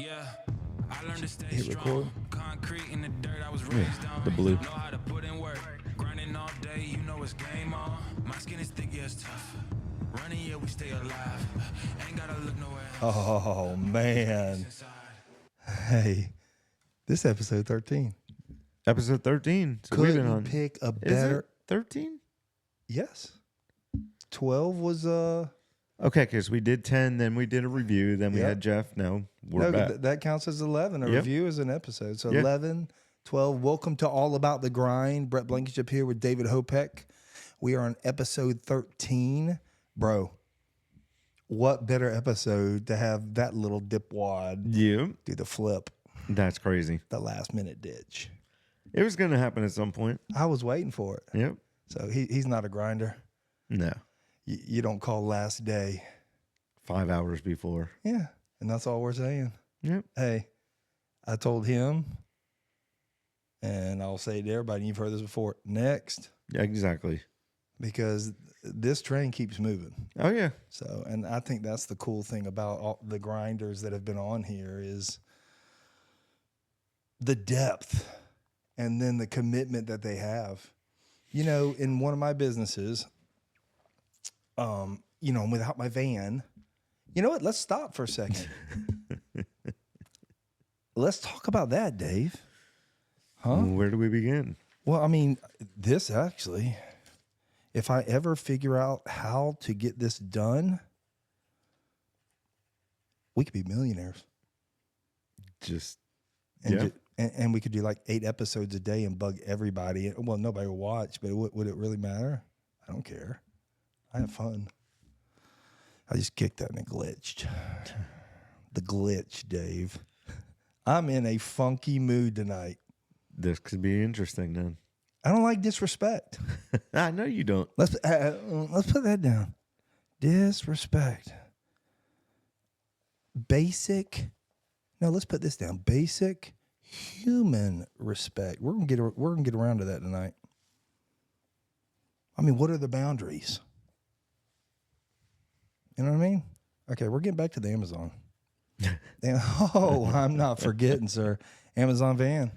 Yeah, I learned to stay Hit record. strong. Concrete in the dirt, I was raised on. the blue. Know how to put in work. Grinding all day, you know it's game on. My skin is thick, yeah, it's tough. Running, yeah, we stay alive. Ain't gotta look nowhere else. Oh, man. Inside. Hey, this episode 13. Episode 13. So we've been Couldn't on. pick a Is better. it 13? Yes. 12 was Okay, because we did 10, then we did a review, then we Yep. had Jeff. Now we're back. that counts as 11. A Yep. review is an episode. So Yep. 11, 12. Welcome to All About the Grind. Brett Blankenship here with David Hopek. We are on episode 13. Bro, what better episode to have that little dipwad You? do the flip, That's crazy. the last minute ditch. It was going to happen at some point. I was waiting for it. Yep. So he's not a grinder. No. You don't call last day. 5 hours before. Yeah, and that's all we're saying. Yep. Hey, I told him, and I'll say to everybody, you've heard this before, next, Yeah, exactly. because this train keeps moving. Oh, yeah. So, and I think that's the cool thing about all the grinders that have been on here is the depth and then the commitment that they have. You know, in one of my businesses, without my van, you know what? Let's stop for a second. Let's talk about that, Dave. Huh? Where do we begin? Well, I mean, this actually, if I ever figure out how to get this done, we could be millionaires. Just, And, yeah. and we could do like 8 episodes a day and bug everybody. Well, nobody will watch, but would it really matter? I don't care. I have fun. I just kicked that and it glitched. The glitch, Dave. I'm in a funky mood tonight. This could be interesting then. I don't like disrespect. I know you don't. Let's put that down. Disrespect. Let's put this down. Basic human respect. We're gonna get around to that tonight. I mean, what are the boundaries? You know what I mean? Okay, we're getting back to the Amazon. I'm not forgetting, sir. Amazon van.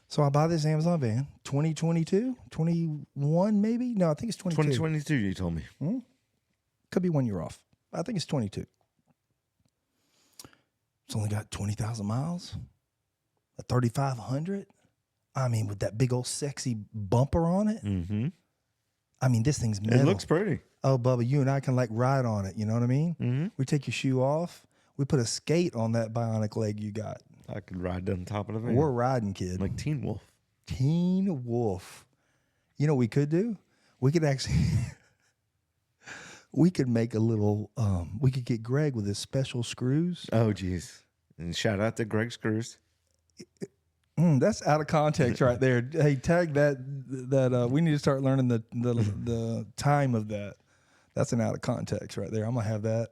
So I buy this Amazon van, 2022, 21 maybe? No, I think it's 22. 2022, you told me. Could be 1 year off. I think it's 22. It's only got 20,000 miles, a 3,500. I mean, with that big old sexy bumper on it. Mm-hmm. I mean, this thing's metal. It looks pretty. Oh, Bubba, you and I can like ride on it. You know what I mean? Mm-hmm. We take your shoe off. We put a skate on that bionic leg you got. I could ride on top of the van. We're riding, kid. Like Teen Wolf. Teen Wolf. You know what we could do? We could actually, we could make a little, we could get Greg with his special screws. Oh, geez. And shout out to Greg Screws. That's out of context right there. Hey, tag that we need to start learning the time of that. That's an out of context right there. I'm going to have that.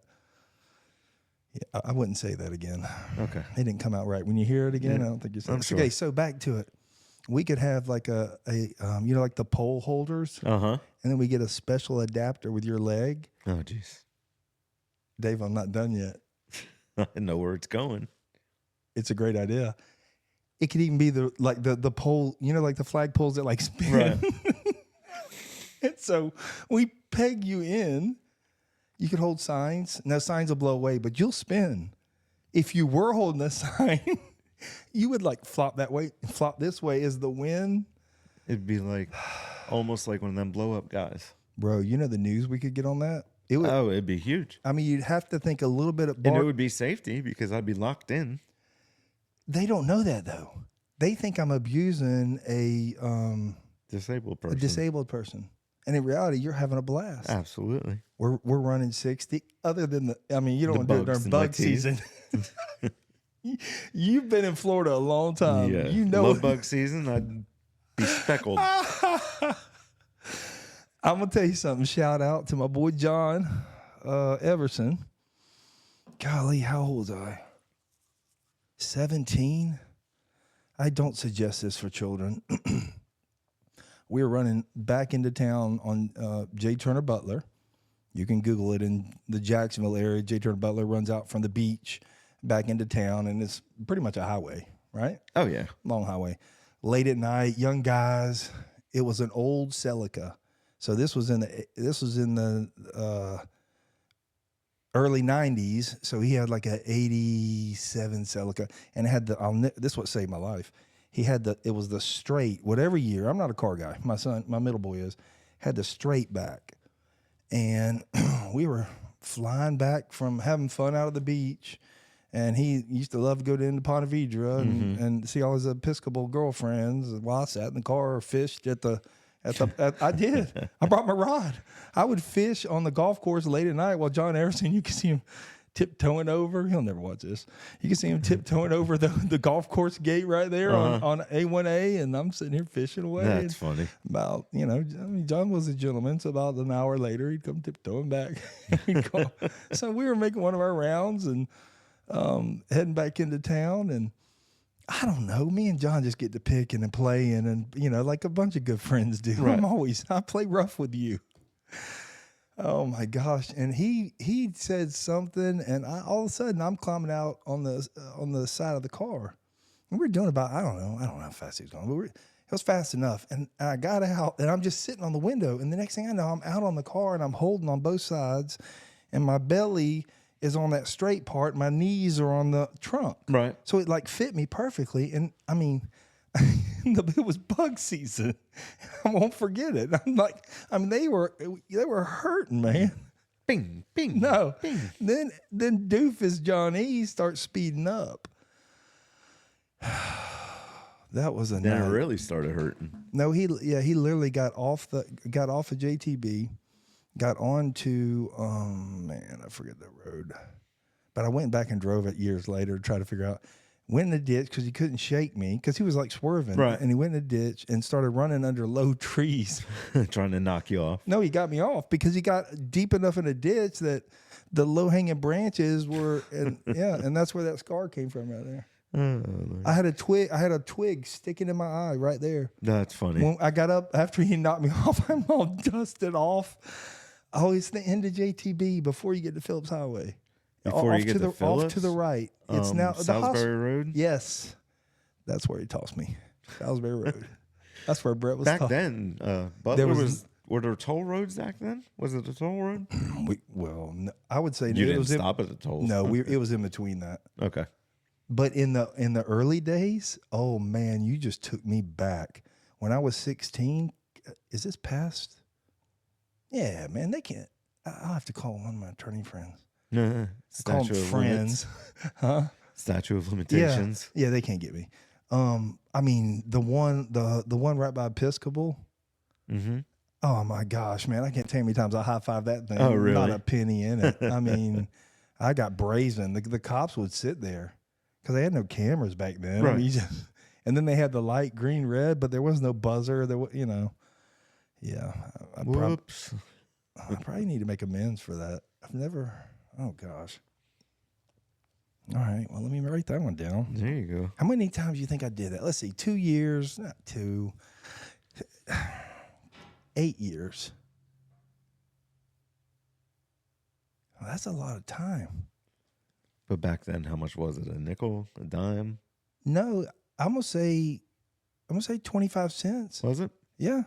Yeah, I wouldn't say that again. Okay. It didn't come out right. When you hear it again, I don't think you said it. Sure. Okay, so back to it. We could have like like the pole holders. Uh-huh. And then we get a special adapter with your leg. Oh, geez. Dave, I'm not done yet. I know where it's going. It's a great idea. It could even be the pole, like the flag poles that like spin. Right. And so we peg you in. You could hold signs. Now signs will blow away, but you'll spin. If you were holding a sign, you would like flop that way, flop this way as the wind. It'd be like almost like one of them blow up guys. Bro, you know the news we could get on that? It would. Oh, it'd be huge. I mean, you'd have to think a little bit of. And it would be safety because I'd be locked in. They don't know that though. They think I'm abusing a Disabled person. And in reality, you're having a blast. Absolutely. We're running 60. Other than you don't want to do it during bug season. You've been in Florida a long time. Yeah. You know Love bug season, I'd be speckled. I'm gonna tell you something. Shout out to my boy John Everson. Golly, how old was I? 17. I don't suggest this for children. We were running back into town on J. Turner Butler. You can Google it in the Jacksonville area. J. Turner Butler runs out from the beach back into town, and it's pretty much a highway, right? Oh yeah. Long highway. Late at night, young guys. It was an old Celica. So this was in the early 90s. So he had like a 87 Celica, and it had this is what saved my life. It was the straight, whatever year. I'm not a car guy. My middle boy is, had the straight back. And we were flying back from having fun out of the beach. And he used to love to go to Ponte Vedra and see all his Episcopal girlfriends. While I sat in the car or fished I did. I brought my rod. I would fish on the golf course late at night while John Harrison, you can see him tiptoeing over. He'll never watch this. You can see him tiptoeing over the golf course gate right there on A1A, and I'm sitting here fishing away. That's funny. About, John was a gentleman, so about an hour later, he'd come tiptoeing back. So we were making one of our rounds and heading back into town, and I don't know. Me and John just get to picking and playing, and like a bunch of good friends do. Right. I play rough with you. Oh my gosh! And he said something, and all of a sudden I'm climbing out on the side of the car, and we're doing about I don't know how fast he was going, but it was fast enough. And I got out, and I'm just sitting on the window, and the next thing I know, I'm out on the car, and I'm holding on both sides, and my belly is on that straight part. My knees are on the trunk. Right. So it like fit me perfectly. And I mean, it was bug season. I won't forget it. They were hurting, man. Bing, bing. No. Bing. Then Doofus John E starts speeding up. That was a Then night. it really started hurting. No, he literally got off of JTB. Got on to, I forget the road. But I went back and drove it years later to try to figure out. Went in the ditch because he couldn't shake me because he was like swerving. Right. And he went in the ditch and started running under low trees. Trying to knock you off. No, he got me off because he got deep enough in the ditch that the low-hanging branches were, and that's where that scar came from right there. I had a twig sticking in my eye right there. That's funny. When I got up after he knocked me off, I'm all dusted off. Oh, it's the end of JTB before you get to Phillips Highway. Before you get to Phillips? Off to the right. It's now Salisbury Road? Yes. That's where he tossed me. Salisbury Road. That's where Brett was Back then, Butler were there toll roads back then? Was it a toll road? I would say you didn't stop at the tolls. No, it was in between that. Okay. But in the early days, oh man, you just took me back. When I was 16, is this past? Yeah, man, they can't. I'll have to call one of my attorney friends. Statute of friends. Huh? Statute of limitations. Yeah, they can't get me. I mean, the one right by Episcopal. Mm-hmm. Oh my gosh, man, I can't tell you how many times I high-fived that thing. Oh, really? Not a penny in it. I mean, I got brazen. The cops would sit there because they had no cameras back then. Right. I mean, and then they had the light green, red, but there was no buzzer. There was, Yeah. Whoops. I probably need to make amends for that. I've never. Oh gosh. All right. Well, let me write that one down. There you go. How many times do you think I did that? Let's see. 2 years. Not 2. 8 years. Well, that's a lot of time. But back then, how much was it? A nickel? A dime? No, I'm gonna say 25 cents. Was it? Yeah.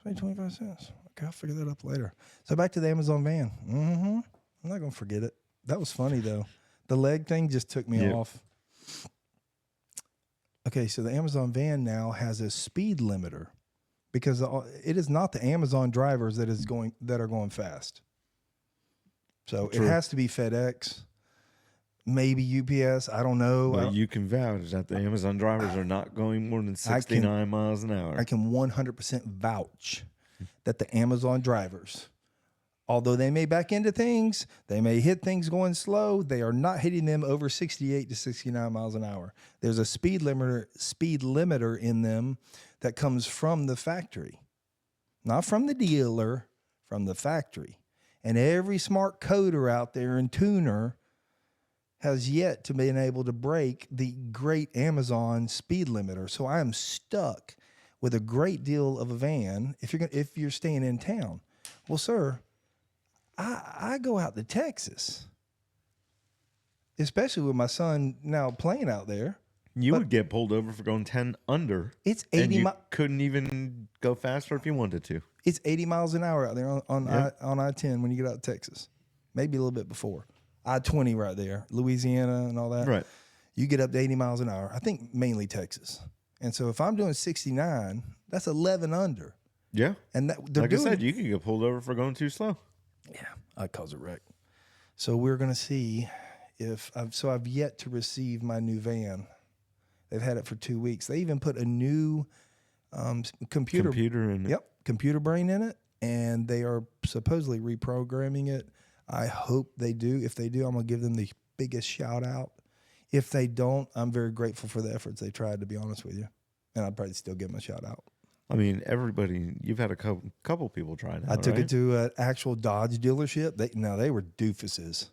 Say 25 cents. Okay, I'll figure that up later. So back to the Amazon van. Mm-hmm. I'm not gonna forget it. That was funny though. The leg thing just took me off. Okay, so the Amazon van now has a speed limiter because it is not the Amazon drivers that are going fast. So True. It has to be FedEx, maybe UPS. I don't know. But you can vouch that the Amazon drivers are not going more than 69 miles an hour. I can 100% vouch that the Amazon drivers, although they may back into things, they may hit things going slow, they are not hitting them over 68 to 69 miles an hour. There's a speed limiter in them that comes from the factory, not from the dealer, from the factory. And every smart coder out there and tuner has yet to be able to break the great Amazon speed limiter. So I am stuck with a great deal of a van if you're staying in town. Well, sir, I go out to Texas. especially with my son now playing out there. You would get pulled over for going 10 under. It's and 80 you miles. couldn't even go faster if you wanted to. It's 80 miles an hour out there on Yeah. I-10 when you get out of Texas. Maybe a little bit before. I-20 right there, Louisiana and all that. Right. You get up to 80 miles an hour. I think mainly Texas. And so if I'm doing 69, that's 11 under. Yeah. And that they're Like doing I said, you could get pulled over for going too slow. Yeah, I'd cause a wreck. So we're going to see if I've yet to receive my new van. They've had it for 2 weeks. They even put a new computer in it. Yep, computer brain in it, and they are supposedly reprogramming it. I hope they do. If they do, I'm going to give them the biggest shout out. If they don't, I'm very grateful for the efforts they tried, to be honest with you. And I'd probably still give them a shout out. I mean, everybody, you've had a couple people try it out, I took right? it to an actual Dodge dealership. They were doofuses.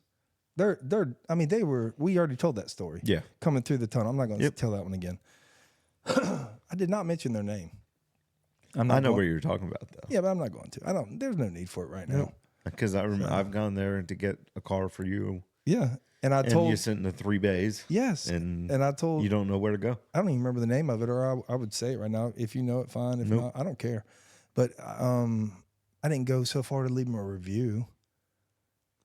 We already told that story. Yeah. Coming through the tunnel. I'm not going to tell that one again. I did not mention their name. I know where you're talking about, though. Yeah, but I'm not going to. There's no need for it right now. Because I've gone there to get a car for you. Yeah. And you sit in the 3 bays. Yes. And I told you don't know where to go. I don't even remember the name of it, or I would say it right now. If you know it, fine. If not, I don't care. But I didn't go so far to leave them a review.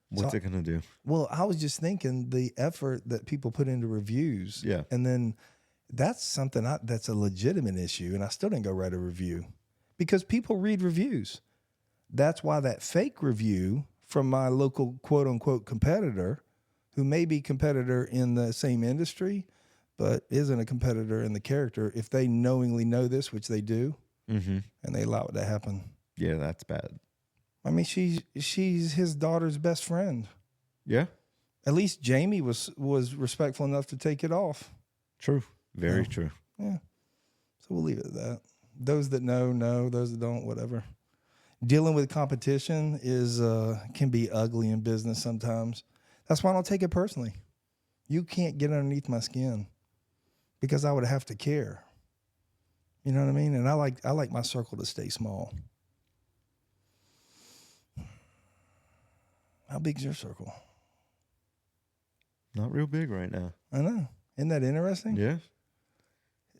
What's it going to do? Well, I was just thinking the effort that people put into reviews. Yeah. And then that's something that's a legitimate issue. And I still didn't go write a review because people read reviews. That's why that fake review from my local quote unquote competitor, who may be competitor in the same industry, but isn't a competitor in the character, if they knowingly know this, which they do, and they allow it to happen. Yeah, that's bad. I mean, she's his daughter's best friend. Yeah. At least Jamie was respectful enough to take it off. True. Very true. Yeah. So we'll leave it at that. Those that know. Those that don't, whatever. Dealing with competition can be ugly in business sometimes. That's why I don't take it personally. You can't get underneath my skin because I would have to care. You know what I mean? And I like my circle to stay small. How big's your circle? Not real big right now. I know. Isn't that interesting? Yeah.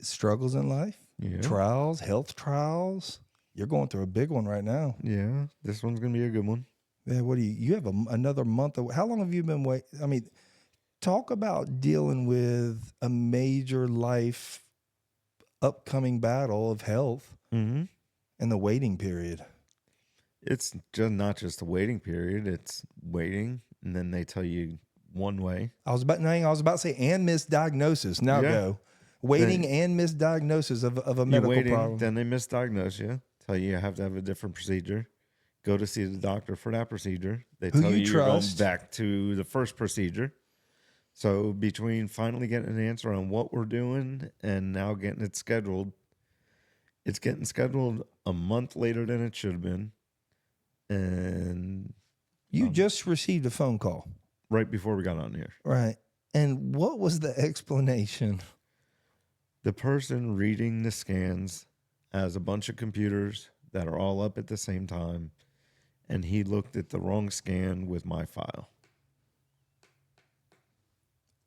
Struggles in life, trials, health trials. You're going through a big one right now. Yeah. This one's going to be a good one. Yeah. What do you have another month? How long have you been waiting? I mean, talk about dealing with a major life upcoming battle of health and the waiting period. It's just not just a waiting period. It's waiting, and then they tell you one way. I was about to say, and misdiagnosis. Now go. Waiting and misdiagnosis of a medical problem. Then they misdiagnose you, tell you have to have a different procedure. Go to see the doctor for that procedure. They tell you you're going back to the first procedure. So between finally getting an answer on what we're doing and now getting it scheduled, it's getting scheduled a month later than it should have been. And you just received a phone call right before we got on here. Right. And what was the explanation? The person reading the scans has a bunch of computers that are all up at the same time, and he looked at the wrong scan with my file.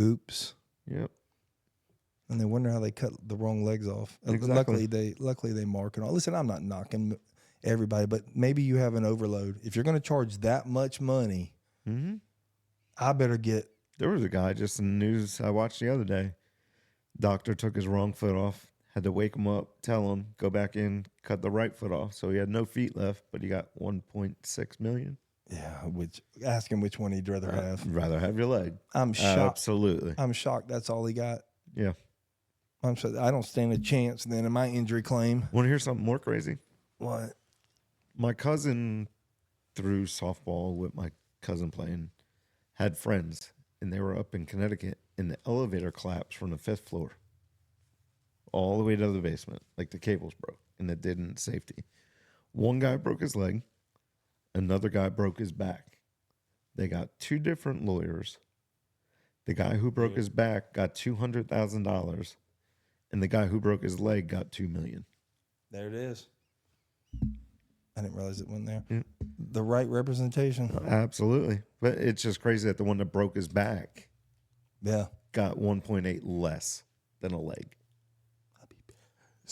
Oops. Yep. And they wonder how they cut the wrong legs off. Exactly. Luckily they mark it all. Listen, I'm not knocking everybody, but maybe you have an overload. If you're going to charge that much money, I better get. There was a guy just in the news I watched the other day. Doctor took his wrong foot off, had to wake him up, tell him, go back in, cut the right foot off. So he had no feet left, but he got $1.6 million. Yeah, ask him which one he'd rather have. Rather have your leg. I'm shocked. Absolutely. I'm shocked that's all he got. Yeah. I don't stand a chance then in my injury claim. Want to hear something more crazy? What? My cousin threw softball with my cousin playing, had friends, and they were up in Connecticut, and the elevator collapsed from the 5th floor all the way to the basement. Like the cables broke, and it didn't safety. One guy broke his leg. Another guy broke his back. They got 2 different lawyers. The guy who broke his back got $200,000, and the guy who broke his leg got $2 million. There it is. I didn't realize it went there. Yeah. The right representation. Absolutely. But it's just crazy that the one that broke his back Yeah. got 1.8 less than a leg.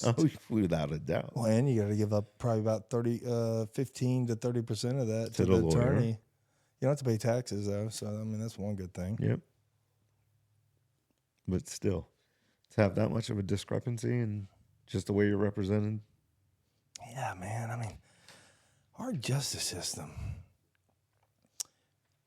Oh, without a doubt. Well, and you got to give up probably about 15 to 30% of that to the lawyer. attorney. You don't have to pay taxes, though. So, I mean, that's one good thing. Yep. But still, to have that much of a discrepancy in just the way you're represented. Yeah, man. I mean, our justice system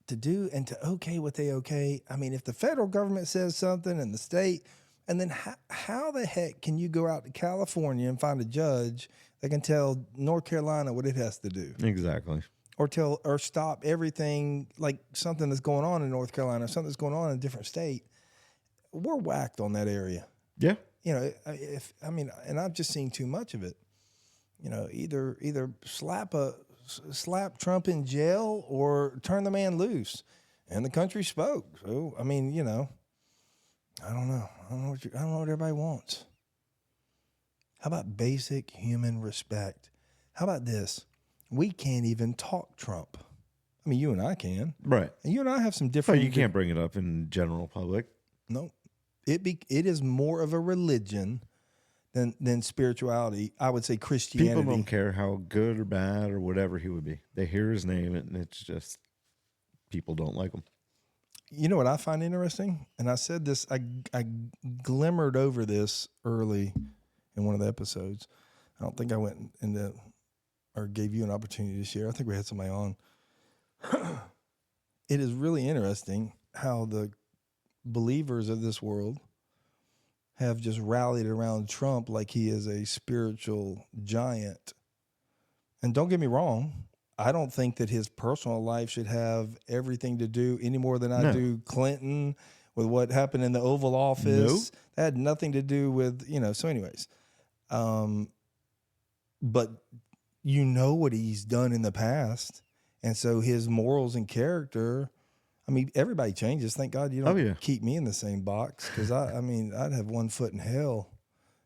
to do and to okay what they okay. I mean, if the federal government says something and the state, and then how the heck can you go out to California and find a judge that can tell North Carolina what it has to do? Exactly. Or stop everything, like something that's going on in North Carolina or something that's going on in a different state. We're whacked on that area. Yeah. You know, and I've just seen too much of it. You know, either slap Trump in jail or turn the man loose. And the country spoke. So, I mean, you know, I don't know. I don't know what everybody wants. How about basic human respect? How about this? We can't even talk Trump. I mean, you and I can. Right. And you and I have some different... But you can't bring it up in general public. No. It is more of a religion than spirituality. I would say Christianity. People don't care how good or bad or whatever he would be. They hear his name and it's just people don't like him. You know what I find interesting? And I said this, I glimmered over this early in one of the episodes. I don't think I went into or gave you an opportunity to share. I think we had somebody on. It is really interesting how the believers of this world have just rallied around Trump like he is a spiritual giant. And don't get me wrong, I don't think that his personal life should have everything to do any more than I do Clinton with what happened in the Oval Office. Nope. That had nothing to do with, you know, so anyways. But you know what he's done in the past. And so his morals and character, I mean, everybody changes. Thank God you don't keep me in the same box because, I mean, I'd have one foot in hell.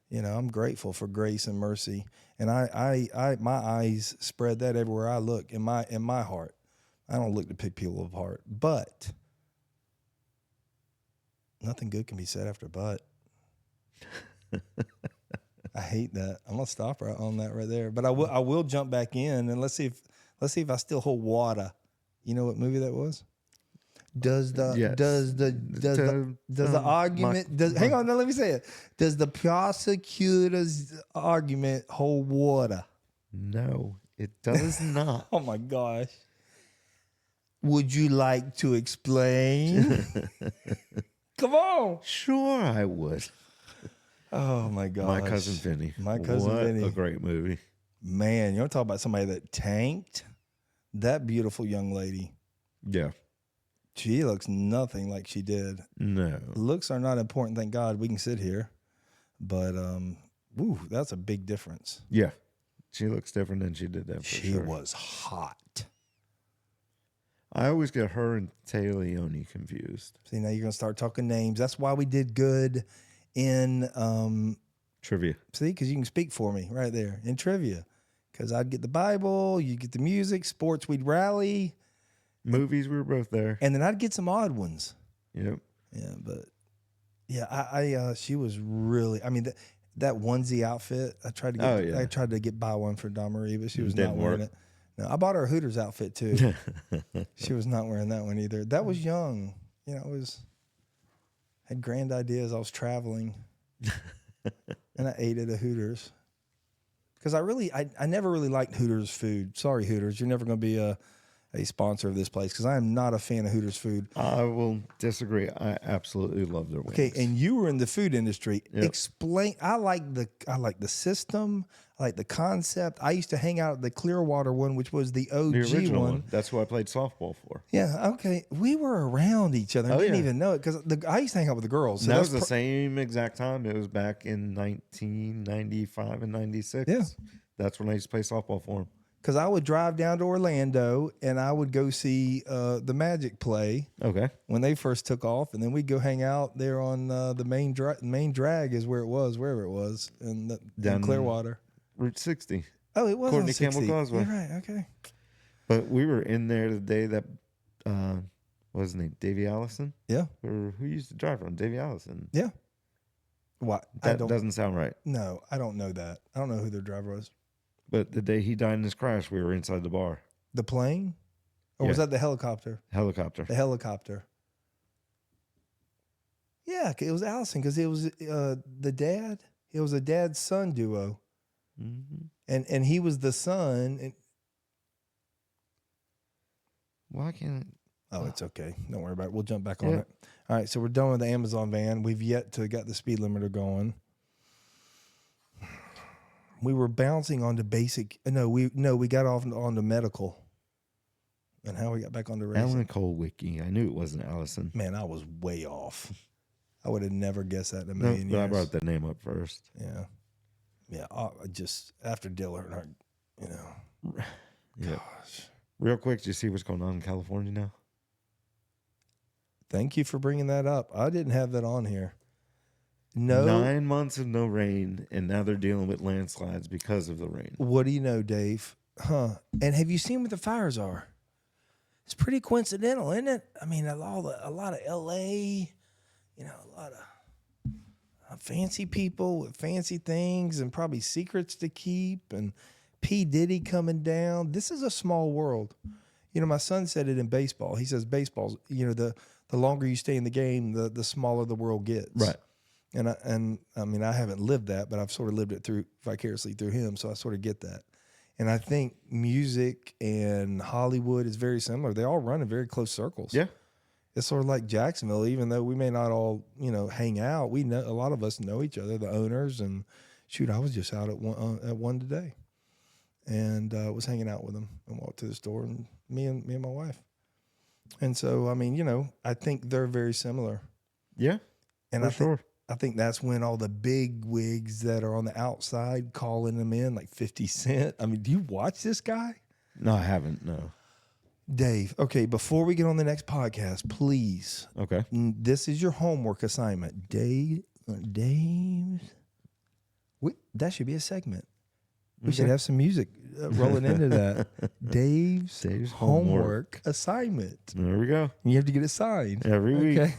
You know, I'm grateful for grace and mercy. And I my eyes spread that everywhere I look in my heart. I don't look to pick people apart. But nothing good can be said after but. I hate that. I'm gonna stop right on that right there. But I will jump back in and let's see if I still hold water. You know what movie that was? Does the argument hang on, no, let me say it. Does the prosecutor's argument hold water? No, it does not. Oh my gosh. Would you like to explain? Come on. Sure, I would. Oh my gosh. My Cousin Vinny. My Cousin Vinny. What a great movie. Man, you want to talk about somebody that tanked? That beautiful young lady. Yeah. She looks nothing like she did. No. Looks are not important, thank God. We can sit here. But, that's a big difference. Yeah. She looks different than she did that for She sure. was hot. I always get her and Taylor Leone confused. See, now you're going to start talking names. That's why we did good in... Trivia. See, because you can speak for me right there in trivia. Because I'd get the Bible, you get the music, sports, we'd rally. Movies, we were both there. And then I'd get some odd ones. Yep. Yeah, but I she was really, I mean, that onesie outfit, I tried to get buy one for Dawn Marie, but she was not wearing it. No, I bought her a Hooters outfit too. She was not wearing that one either. That was young. You know, had grand ideas. I was traveling and I ate at a Hooters. Because I never really liked Hooters food. Sorry, Hooters. You're never going to be a sponsor of this place because I am not a fan of Hooters food. I will disagree. I absolutely love their wings. Okay, and you were in the food industry. Yep. Explain. I like the system. I like the concept. I used to hang out at the Clearwater one, which was the OG the original one. That's who I played softball for. Yeah. Okay. We were around each other. I didn't even know it because I used to hang out with the girls. So that was the same exact time. It was back in 1995 and 96. Yeah. That's when I used to play softball for them. Because I would drive down to Orlando and I would go see the Magic play. Okay. When they first took off, and then we'd go hang out there on the main drag is where it was, wherever it was, in Clearwater. Route 60. Oh, it was Courtney on 60. Campbell Causeway. You're right. Okay. But we were in there the day that What was his name? Davey Allison? Yeah. Or who used to drive on Davey Allison? Yeah. What? That doesn't sound right. No, I don't know that. I don't know who their driver was. But the day he died in his crash, we were inside the bar. The plane? Or was Yeah. that the helicopter? Helicopter. The helicopter. Yeah, it was Allison because it was the dad. It was a dad-son duo. Mm-hmm. And he was the son. And, Why can't it? oh, it's okay. Don't worry about it. We'll jump back on it. All right, so we're done with the Amazon van. We've yet to got the speed limiter going. We were bouncing onto basic. We got off onto medical. And how we got back onto racing. Alan Cole Wiki. I knew it wasn't Allison. Man, I was way off. I would have never guessed that in a No, million but years. I brought that name up first. Yeah. Yeah, I just after Dillard, Yeah. Gosh. Real quick, do you see what's going on in California now? Thank you for bringing that up. I didn't have that on here. No. 9 months of no rain, and now they're dealing with landslides because of the rain. What do you know, Dave? Huh? And have you seen what the fires are? It's pretty coincidental, isn't it? I mean, a lot of L.A., a lot of fancy people with fancy things and probably secrets to keep, and P. Diddy coming down. This is a small world. My son said it in baseball. He says baseball's, the longer you stay in the game, the smaller the world gets. Right. And I mean, I haven't lived that, but I've sort of lived it vicariously through him, so I sort of get that. And I think music and Hollywood is very similar. They all run in very close circles. Yeah. It's sort of like Jacksonville, even though we may not all, hang out. We know a lot of us know each other, the owners, and shoot, I was just out at one today, and was hanging out with them and walked to the store, and me and my wife. And so, I mean, I think they're very similar. Yeah. And I I think that's when all the big wigs that are on the outside calling them in, like 50 Cent. I mean, do you watch this guy? No, I haven't. No. Dave, okay, before we get on the next podcast, please. Okay. This is your homework assignment. Dave's. That should be a segment. We should have some music rolling into that. Dave's homework assignment. There we go. You have to get it signed. Every week. Okay.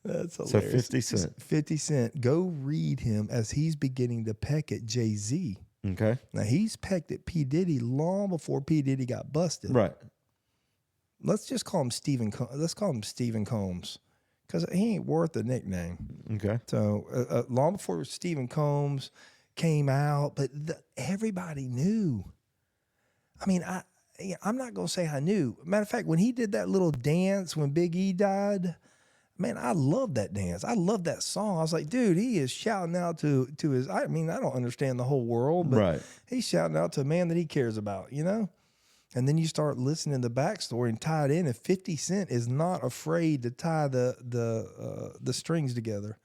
That's hilarious. So 50 Cent. 50 Cent. Go read him as he's beginning to peck at Jay-Z. Okay. Now, he's pecked at P. Diddy long before P. Diddy got busted. Right. Let's just call him Let's call him Stephen Combs, because he ain't worth a nickname. Okay. So long before Stephen Combs came out, but everybody knew. I mean, I'm not going to say I knew. Matter of fact, when he did that little dance when Big E died, man, I love that dance. I love that song. I was like, dude, he is shouting out to his, I mean, I don't understand the whole world, but right. He's shouting out to a man that he cares about, And then you start listening to the backstory and tie it in, and 50 Cent is not afraid to tie the strings together.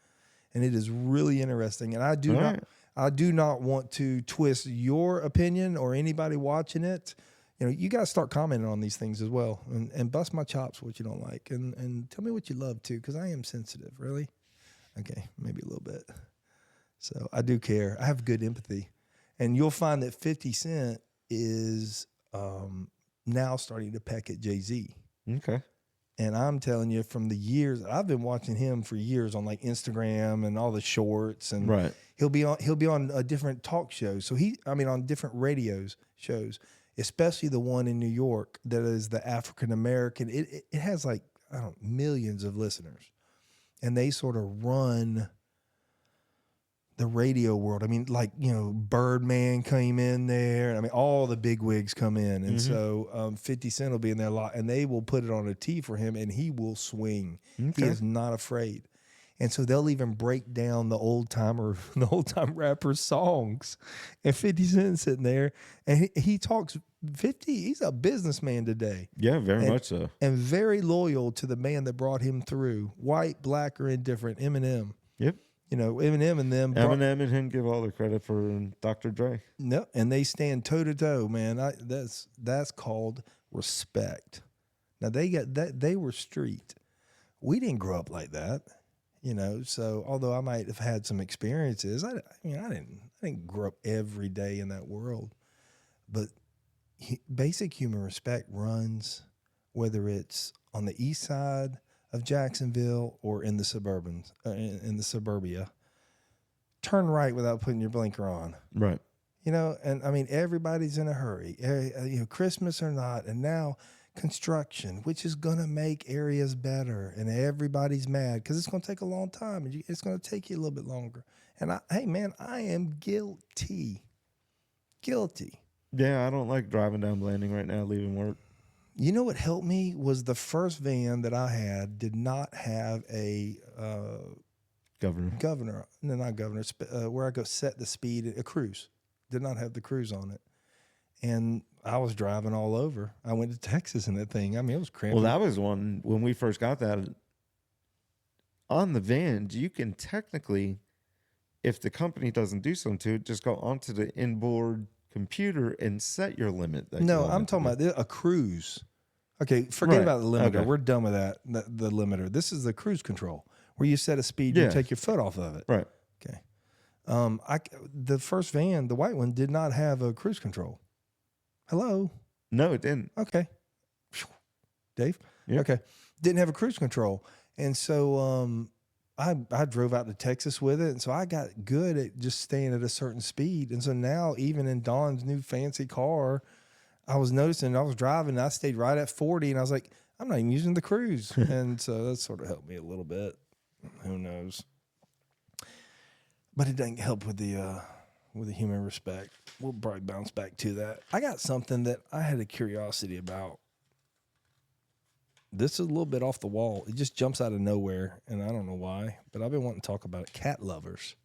And it is really interesting. And I do not want to twist your opinion or anybody watching it. You got to start commenting on these things as well, and bust my chops what you don't like, and tell me what you love too, because I am sensitive. Really, okay, maybe a little bit. So I do care. I have good empathy, and you'll find that 50 Cent is now starting to peck at Jay-Z. Okay. And I'm telling you, from the years I've been watching him for years on like Instagram and all the shorts, and right. he'll be on a different talk shows. So on different radios shows. Especially the one in New York that is the African American. It has like, millions of listeners. And they sort of run the radio world. I mean, like, Birdman came in there. I mean, all the big wigs come in. And so 50 Cent will be in there a lot. And they will put it on a tee for him, and he will swing. Okay. He is not afraid. And so they'll even break down the old time rappers' songs. And 50 Cent sitting there, and he talks 50. He's a businessman today. Yeah, very much so. And very loyal to the man that brought him through. White, black, or indifferent. Eminem. Yep. Eminem and them. Eminem and him give all the credit for Dr. Dre. No, and they stand toe to toe, man. That's called respect. Now they were street. We didn't grow up like that. So although I might have had some experiences, I didn't grow up every day in that world. But basic human respect runs whether it's on the east side of Jacksonville or in the in the suburbia, turn right without putting your blinker on. Right. You know, and I mean, everybody's in a hurry, you know, Christmas or not. And now construction, which is going to make areas better, and everybody's mad because it's going to take a long time and it's going to take you a little bit longer. And hey man, I am guilty. Yeah, I don't like driving down Blanding right now, leaving work. You know what helped me was the first van that I had did not have a Governor. No, not governor. Where I go set the speed, a cruise. Did not have the cruise on it. And I was driving all over. I went to Texas in that thing. I mean, it was crampy. Well, that was one, when we first got that, on the vans, you can technically, if the company doesn't do something to it, just go onto the inboard computer and set your limit. No, I'm talking about a cruise. Okay, forget about the limiter. Okay. We're done with that, the limiter. This is the cruise control, where you set a speed, you take your foot off of it. Right. Okay. The first van, the white one, did not have a cruise control. Hello? No, it didn't. Okay. Dave? Yep. Okay. Didn't have a cruise control. And so I drove out to Texas with it. And so I got good at just staying at a certain speed. And so now, even in Dawn's new fancy car, I was noticing I was driving and I stayed right at 40. And I was like, I'm not even using the cruise. And so that sort of helped me a little bit. Who knows? But it doesn't help with the human respect. We'll probably bounce back to that. I got something that I had a curiosity about. This is a little bit off the wall. It just jumps out of nowhere, and I don't know why, but I've been wanting to talk about it. Cat lovers.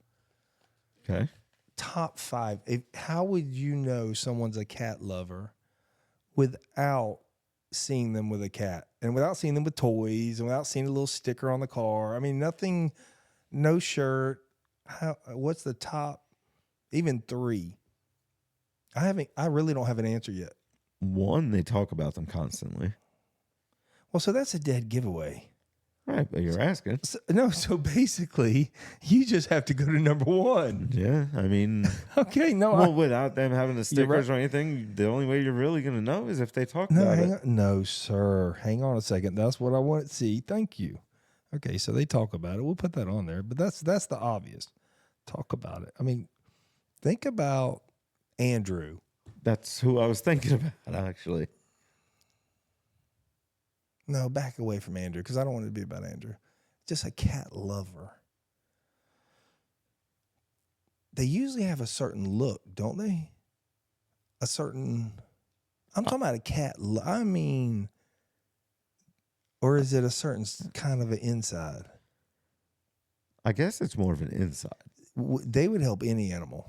Okay. Top 5. How would you know someone's a cat lover without seeing them with a cat, and without seeing them with toys, and without seeing a little sticker on the car? I mean, nothing, no shirt. What's the top, even 3? I really don't have an answer yet. 1, they talk about them constantly. Well, so that's a dead giveaway. Right, but you're asking. So basically, you just have to go to number 1. Yeah, I mean. Okay, no. Well, without them having the stickers or anything, the only way you're really going to know is if they talk about it. No, sir. Hang on a second. That's what I want to see. Thank you. Okay, so they talk about it. We'll put that on there. But that's the obvious. Talk about it. I mean, think about Andrew. That's who I was thinking about, actually. No, back away from Andrew, because I don't want it to be about Andrew. Just a cat lover. They usually have a certain look, don't they? I'm talking about a cat. Or is it a certain kind of an inside? I guess it's more of an inside. They would help any animal.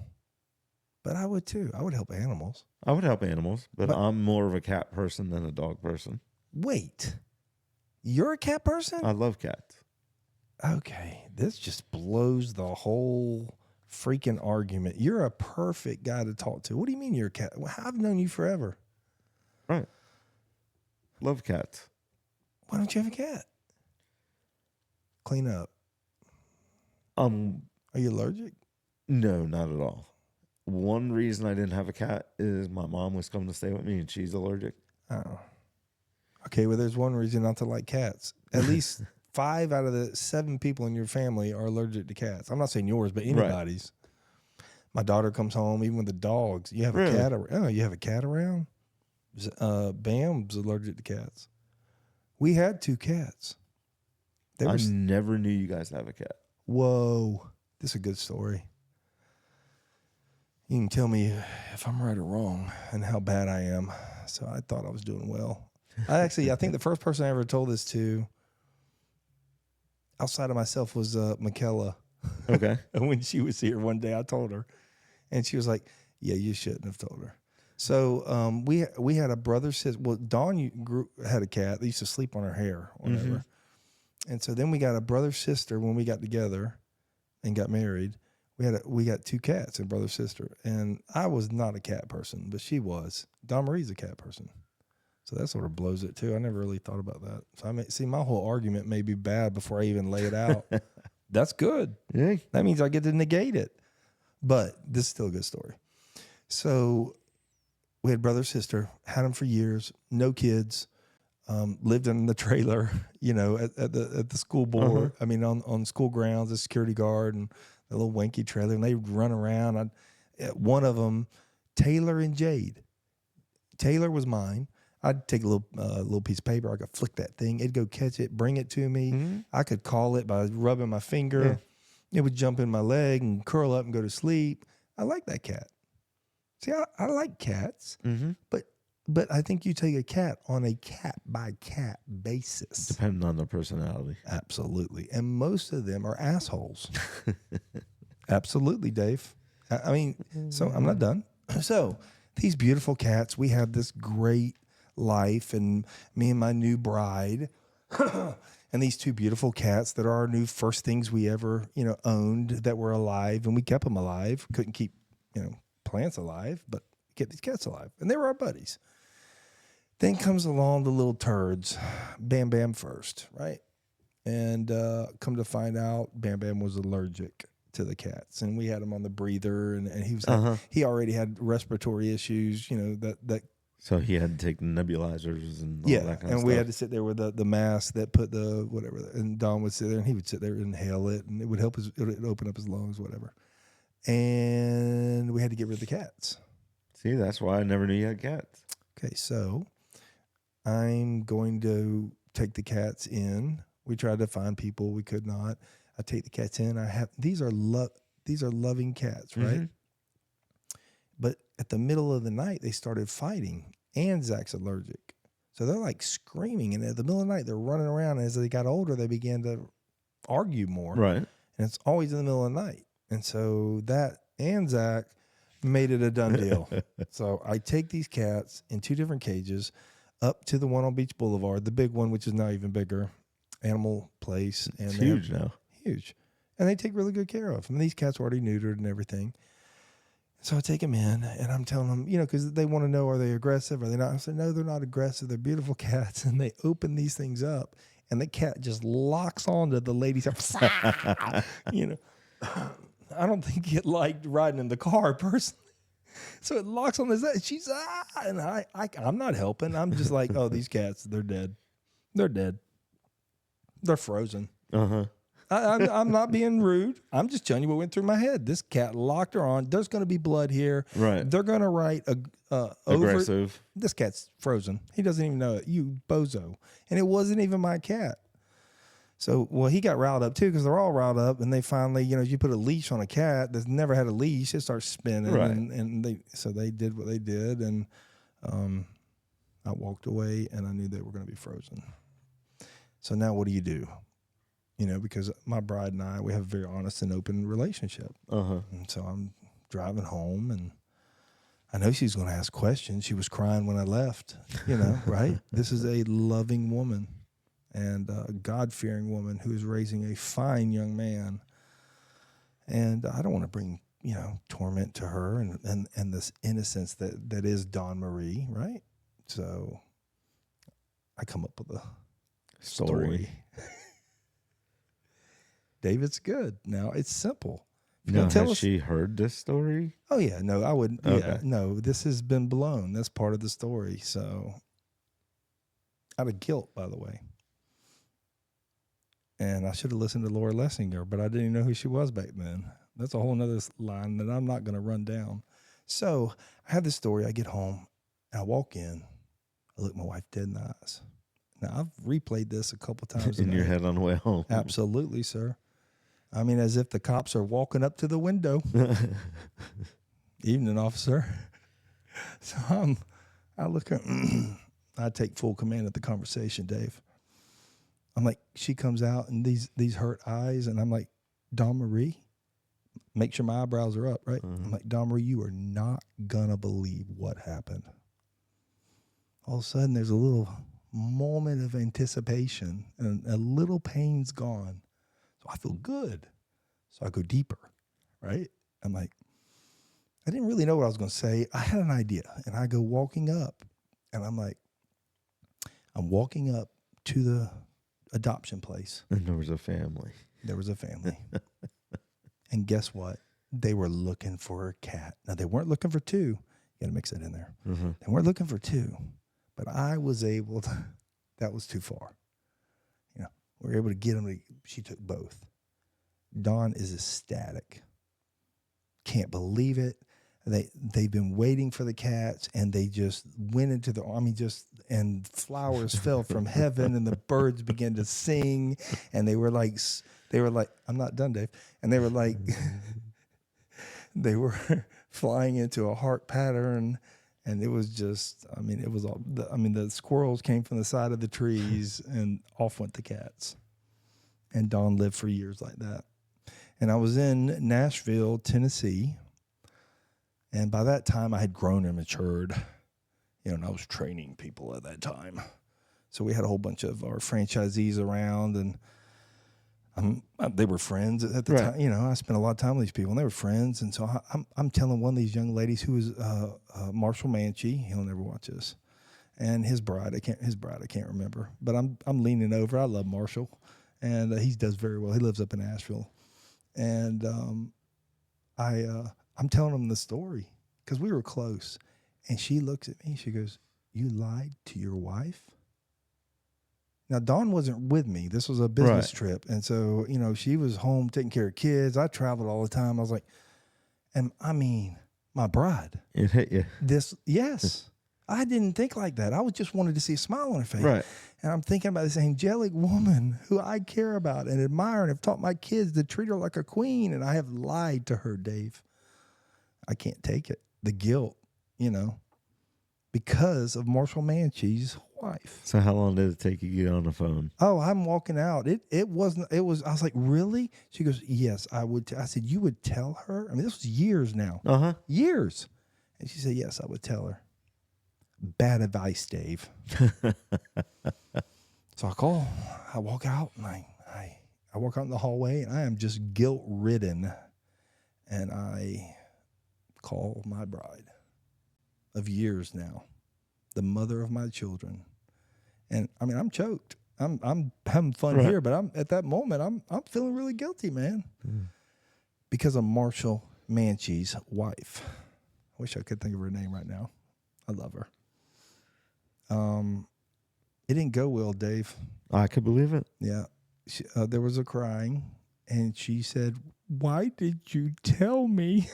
But I would too. I would help animals. I would help animals, but I'm more of a cat person than a dog person. Wait. You're a cat person? I love cats. Okay. This just blows the whole freaking argument. You're a perfect guy to talk to. What do you mean you're a cat? Well, I've known you forever. Right. Love cats. Why don't you have a cat? Clean up. Are you allergic? No, not at all. One reason I didn't have a cat is my mom was coming to stay with me and she's allergic. Oh. Okay, well, there's one reason not to like cats. At least 5 out of the 7 people in your family are allergic to cats. I'm not saying yours, but anybody's. Right. My daughter comes home, even with the dogs. You have a cat around? Oh, you have a cat around? Bam's allergic to cats. We had 2 cats. I never knew you guys have a cat. Whoa. This is a good story. You can tell me if I'm right or wrong and how bad I am. So I thought I was doing well. I think the first person I ever told this to outside of myself was Michaela. Okay. And when she was here one day, I told her. And she was like, yeah, you shouldn't have told her. So we had a brother, sister. Well, Dawn had a cat. They used to sleep on her hair or whatever. Mm-hmm. And so then we got a brother, sister when we got together and got married. We got 2 cats, and brother, sister. And I was not a cat person, but she was. Dawn Marie's a cat person. So that sort of blows it too. I never really thought about that. So my whole argument may be bad before I even lay it out. That's good. Yeah. That means I get to negate it. But this is still a good story. So we had brother, sister, had them for years, no kids. lived in the trailer, at the school board. I mean, on school grounds, the security guard and the little wanky trailer, and they'd run around. One of them, Taylor and Jade. Taylor was mine. I'd take a little piece of paper. I could flick that thing. It'd go catch it, bring it to me. Mm-hmm. I could call it by rubbing my finger. Yeah. It would jump in my leg and curl up and go to sleep. I like that cat. See, I like cats, but I think you take a cat on a cat by cat basis. Depending on their personality. Absolutely. And most of them are assholes. Absolutely, Dave. I mean, so I'm not done. So these beautiful cats, we had this great life, and me and my new bride, and these two beautiful cats that are our new first things we ever, owned that were alive, and we kept them alive. Couldn't keep, plants alive, but kept these cats alive, and they were our buddies. Then comes along the little turds, Bam Bam first, right? And come to find out, Bam Bam was allergic to the cats, and we had him on the breather, and he was he already had respiratory issues, that. So he had to take nebulizers and all that kind of stuff. And we had to sit there with the mask that put the whatever, and Don would sit there and he would sit there and inhale it, and it would help it would open up his lungs, whatever. And we had to get rid of the cats. See, that's why I never knew you had cats. Okay, so I'm going to take the cats in. We tried to find people, we could not. I take the cats in. These are loving cats, right? Mm-hmm. But at the middle of the night, they started fighting, and Zach's allergic. So they're like screaming, and at the middle of the night, they're running around. And as they got older, they began to argue more. Right. And it's always in the middle of the night. And so that and Zach made it a done deal. So I take these cats in two different cages up to the one on Beach Boulevard, the big one, which is now even bigger, Animal Place. And it's huge now. Huge. And they take really good care of them. And these cats are already neutered and everything. So I take them in, and I'm telling them, because they want to know, are they aggressive? Are they not? I said, no, they're not aggressive. They're beautiful cats. And they open these things up, and the cat just locks onto the lady's I don't think it liked riding in the car personally. So it locks on this. She's, and I'm not helping. I'm just like, oh, these cats, they're dead. They're dead. They're frozen. Uh-huh. I'm not being rude. I'm just telling you what went through my head. This cat locked her on. There's going to be blood here. Right. They're going to write aggressive. This cat's frozen. He doesn't even know it. You bozo. And it wasn't even my cat. So, he got riled up too, because they're all riled up. And they finally, you put a leash on a cat that's never had a leash, it starts spinning. Right. And they did what they did. And I walked away, and I knew they were going to be frozen. So now what do you do? Because my bride and I, we have a very honest and open relationship. Uh-huh. And so I'm driving home, and I know she's going to ask questions. She was crying when I left, right? This is a loving woman and a God-fearing woman who is raising a fine young man. And I don't want to bring, torment to her and this innocence that is Dawn Marie, right? So I come up with a story. David's good. Now it's simple. Now, has she heard this story? Oh yeah, no, I wouldn't. Okay. Yeah, no, this has been blown. That's part of the story. So, out of guilt, by the way. And I should have listened to Laura Lessinger, but I didn't even know who she was back then. That's a whole nother line that I'm not going to run down. So I have this story. I get home, and I walk in. I look my wife dead in the eyes. Now I've replayed this a couple times in your head on the way home. Absolutely, sir. I mean, as if the cops are walking up to the window. Evening, officer. So I look at, I take full command of the conversation, Dave. I'm like, she comes out and these hurt eyes, and I'm like, Dawn Marie, make sure my eyebrows are up, right? I'm like, Dawn Marie, you are not gonna believe what happened. All of a sudden, there's a little moment of anticipation, and a little pain's gone. So I feel good. So I go deeper, right? I'm like, I didn't really know what I was going to say. I had an idea, and I go walking up, and I'm like, I'm walking up to the adoption place. And there was a family. There was a family. And guess what? They were looking for a cat. Now, they weren't looking for two. You got to mix that in there. Mm-hmm. They weren't looking for two. But I was able That was too far. You know, we were able to get them. She took both. Dawn is ecstatic. Can't believe it. They've been waiting for the cats, and they just went into the and flowers fell from heaven, and the birds began to sing, and they were like, I'm not done, Dave. And they were like, they were flying into a heart pattern, and it was just, it was all. The squirrels came from the side of the trees, and off went the cats. And Dawn lived for years like that. And I was in Nashville, Tennessee. And by that time, I had grown and matured, and I was training people at that time. So we had a whole bunch of our franchisees around, and they were friends at the time. I spent a lot of time with these people, and they were friends. And so I'm telling one of these young ladies who was Marshall Manchie. He'll never watch this, and his bride. I can't remember, but I'm leaning over. I love Marshall, and he does very well. He lives up in Asheville, and I'm telling him the story because we were close. And she looks at me. She goes, "You lied to your wife?" Now, Dawn wasn't with me. This was a business trip. And so, she was home taking care of kids. I traveled all the time. I was like, my bride. It hit you. Yes. I didn't think like that. I just wanted to see a smile on her face. Right. And I'm thinking about this angelic woman who I care about and admire and have taught my kids to treat her like a queen. And I have lied to her, Dave. I can't take it. The guilt, because of Marshall Manchie's wife. So how long did it take you to get on the phone? Oh, I'm walking out. I was like, really? She goes, yes, I would. I said, you would tell her? This was years now. Uh-huh. Years. And she said, yes, I would tell her. Bad advice, Dave. So I walk out, and I walk out in the hallway, and I am just guilt-ridden. And I call my bride of years now, the mother of my children. And I'm choked. I'm having fun here, but I'm at that moment I'm feeling really guilty, man. Because of Marshall Manchie's wife. I wish I could think of her name right now. I love her. It didn't go well, Dave. I could believe it. Yeah. There was a crying, and she said, "Why did you tell me?"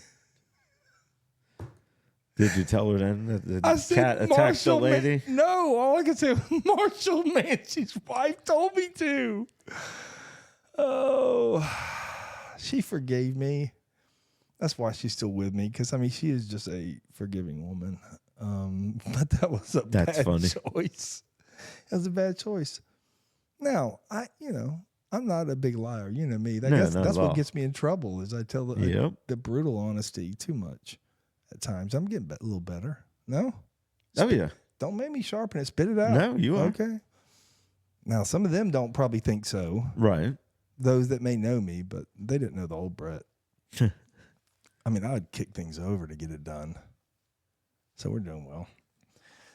Did you tell her then that the cat attacked the lady? No, all I can say was Marshall Manchie's wife told me to. Oh, she forgave me. That's why she's still with me, because she is just a forgiving woman. But that was a bad choice. That was a bad choice. Now, I'm not a big liar. You know me. That's what gets me in trouble, is I tell the brutal honesty too much. At times, I'm getting a little better. No? Yeah. Don't make me sharpen it. Spit it out. No, you are. Okay. Now, some of them don't probably think so. Right. Those that may know me, but they didn't know the old Brett. I'd kick things over to get it done. So we're doing well.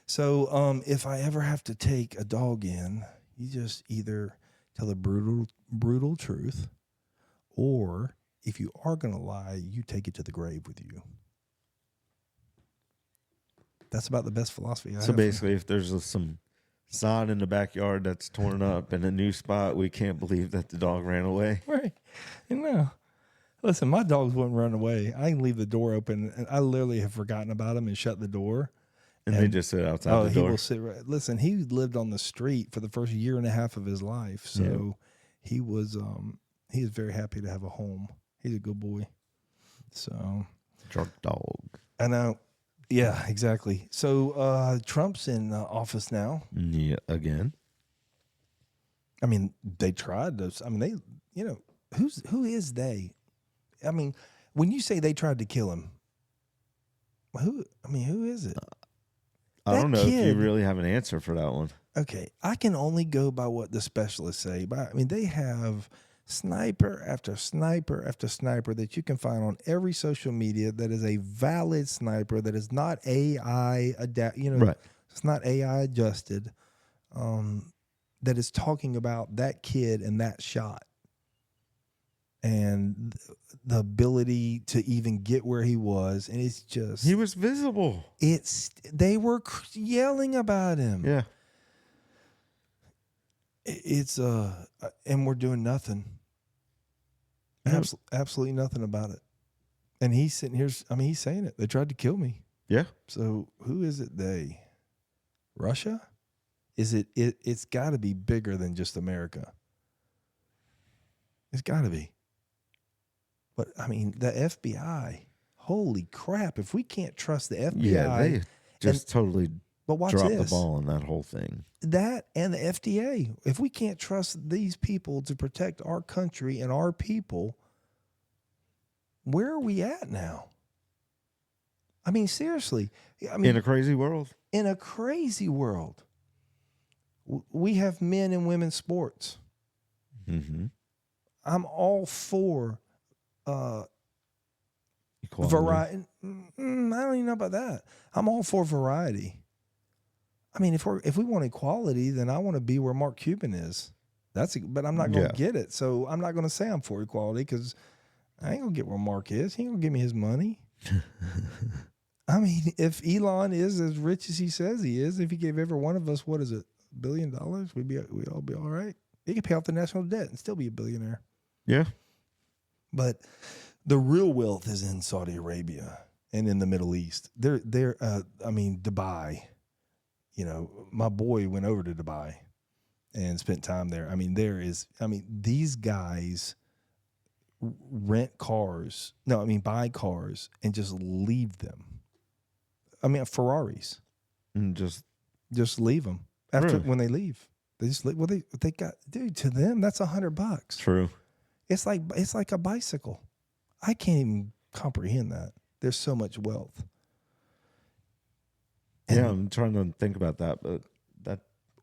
So if I ever have to take a dog in, you just either tell the brutal truth, or if you are going to lie, you take it to the grave with you. That's about the best philosophy I have. So basically, if there's some sod in the backyard that's torn up in a new spot, we can't believe that the dog ran away. Right. Listen, my dogs wouldn't run away. I can leave the door open, and I literally have forgotten about them and shut the door. And they just sit outside the door. He will sit right. Listen, he lived on the street for the first year and a half of his life, so he was very happy to have a home. He's a good boy. So drunk dog. I know. Yeah, exactly. So Trump's in office now. Yeah, again. They tried to. Who is they? When you say they tried to kill him, who is it? I don't know if you really have an answer for that one. Okay, I can only go by what the specialists say. But they have sniper after sniper after sniper that you can find on every social media that is a valid sniper that is not AI right. It's not AI adjusted. That is talking about that kid and that shot. And the ability to even get where he was, and it's just he was visible. They were yelling about him. Yeah. It's and we're doing nothing. Yeah. Absolutely nothing about it. And he's sitting here. I mean, he's saying it. They tried to kill me. Yeah. So who is it? They? Russia? Is it? It's got to be bigger than just America. It's got to be. But I mean, the FBI. Holy crap! If we can't trust the FBI, Yeah, they just totally but watch dropped this. the ball on that whole thing. That and the FDA. If we can't trust these people to protect our country and our people, where are we at now? I mean, seriously. I mean, In a crazy world. in a crazy world, we have men and women's sports. Mm-hmm. I'm all for variety. I don't even know about that. I'm all for variety. I mean, if we want equality, then I want to be where Mark Cuban is. But I'm not going to get it. So I'm not going to say I'm for equality because I ain't going to get where Mark is. He ain't going to give me his money. I mean, if Elon is as rich as he says he is, if he gave every one of us, what is it, $1 billion, we'd all be all right. He could pay off the national debt and still be a billionaire. Yeah. But the real wealth is in Saudi Arabia and in the Middle East. I mean, Dubai. You know, my boy went over to Dubai and spent time there. I mean, these guys buy cars and just leave them. I mean, Ferraris. And Just leave them when they leave. They just leave. Well, they got, dude, to them, that's $100. True. It's like a bicycle. I can't even comprehend that. There's so much wealth. And yeah, I'm trying to think about that, but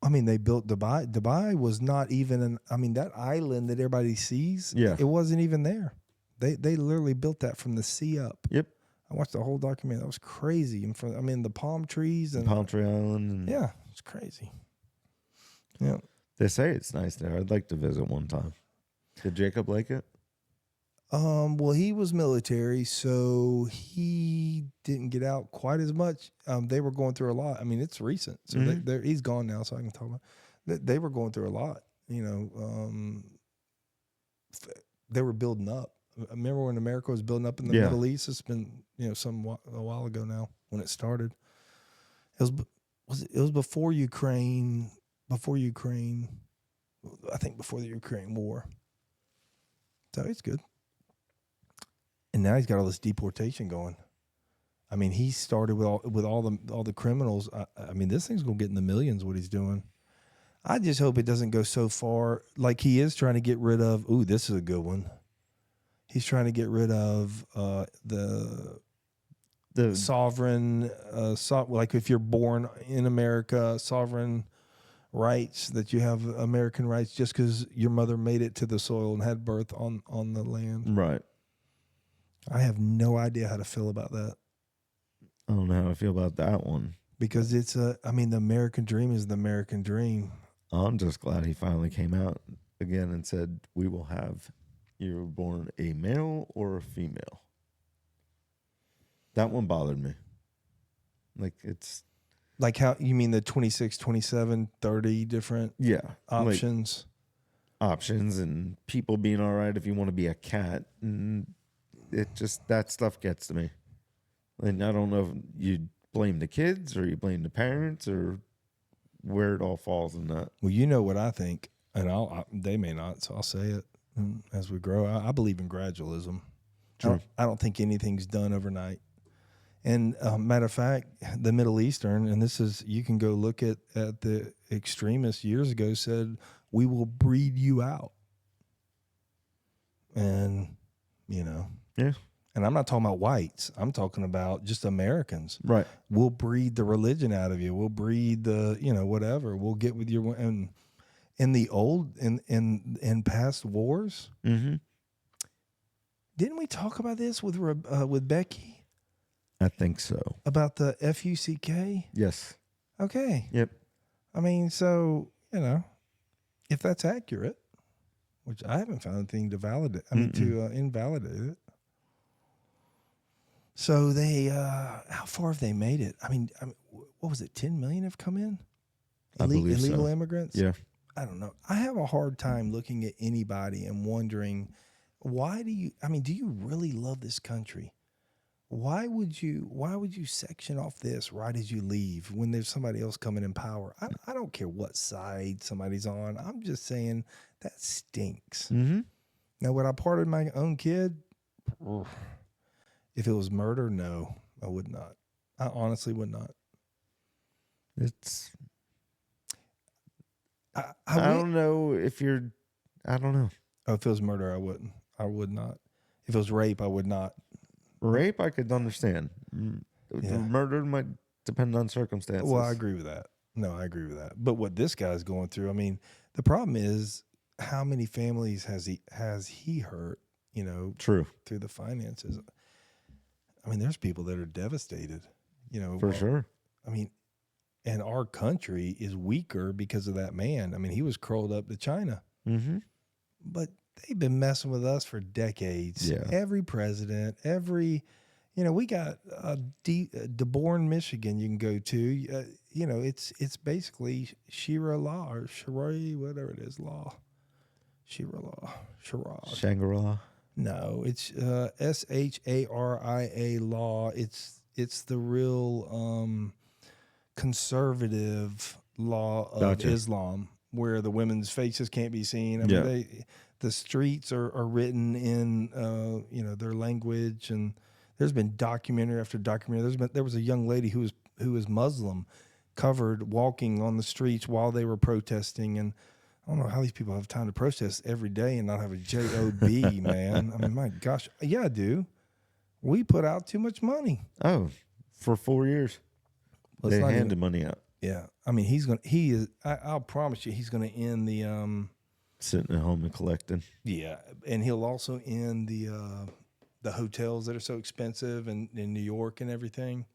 I mean, they built Dubai. Dubai was not even that island that everybody sees. Yeah. It wasn't even there. They literally built that from the sea up. Yep. I watched the whole documentary. That was crazy. And the palm trees and Palm Tree Island. And yeah, it's crazy. Yeah. They say it's nice there. I'd like to visit one time. Did Jacob like it? Well, he was military, so he didn't get out quite as much. They were going through a lot. I mean, it's recent, so he's gone now, so I can talk about it. They were going through a lot. You know, they were building up. Remember when America was building up in the Middle East? It's been a while ago now when it started. It was before Ukraine. I think before the Ukraine war. So it's good. And now he's got all this deportation going. I mean, he started with all the criminals. I mean, this thing's gonna get in the millions. What he's doing. I just hope it doesn't go so far. Like he is trying to get rid of. Ooh, this is a good one. He's trying to get rid of the sovereign. Like if you're born in America, sovereign rights that you have American rights just because your mother made it to the soil and had birth on the land. Right. I have no idea how to feel about that. I don't know how I feel about that one. Because the American dream is the American dream. I'm just glad he finally came out again and said, we will have you were born a male or a female. That one bothered me. Like it's... Like how, you mean the 26, 27, 30 different options? Like options and people being all right if you want to be a cat. And it just, that stuff gets to me. And I don't know if you blame the kids or you blame the parents or where it all falls in that. Well, you know what I think, and they may not, so I'll say it as we grow. I believe in gradualism. True. I don't think anything's done overnight. And matter of fact, the Middle Eastern, and this is, you can go look at the extremists years ago said, we will breed you out. And, Yeah. And I'm not talking about whites. I'm talking about just Americans. Right. We'll breed the religion out of you. We'll breed the, whatever. We'll get with your, and in the old, in past wars, Mm-hmm. didn't we talk about this with Becky? I think so. About the FUCK? Yes. Okay. Yep. I mean, so, if that's accurate, which I haven't found anything to validate, to invalidate it. So they, how far have they made it? I mean, what was it? 10 million have come in? I believe Illegal so. immigrants? Yeah. I don't know. I have a hard time looking at anybody and wondering, do you really love this country? Why would you section off this right as you leave when there's somebody else coming in power? I don't care what side somebody's on. I'm just saying that stinks. Mm-hmm. Now, would I pardon my own kid? If it was murder, no, I would not. I honestly would not. It's. I don't know if you're. I don't know. Oh, if it was murder, I wouldn't. I would not. If it was rape, I would not. Rape, I could understand. Yeah. Murder might depend on circumstances. Well, I agree with that. No, I agree with that. But what this guy's going through, I mean, the problem is how many families has he hurt, True. through the finances. I mean, there's people that are devastated, For sure. I mean, and our country is weaker because of that man. I mean, he was curled up to China. Mm-hmm. But they've been messing with us for decades. Yeah. Every president, we got DeBorn, Michigan you can go to. It's basically Shira law or Shari, whatever it is, law. Shira law. Shangri-La. No, it's SHARIA law. It's the real conservative law of Islam, where the women's faces can't be seen. I mean, the streets are written in their language, and there's been documentary after documentary. There was a young lady who was Muslim, covered walking on the streets while they were protesting, and I don't know how these people have time to protest every day and not have a job, man. I mean, my gosh, yeah, I do. We put out too much money. Oh, for 4 years, they handed money out. Yeah, I mean, I'll promise you, he's going to end the sitting at home and collecting. Yeah, and he'll also end the hotels that are so expensive in New York and everything.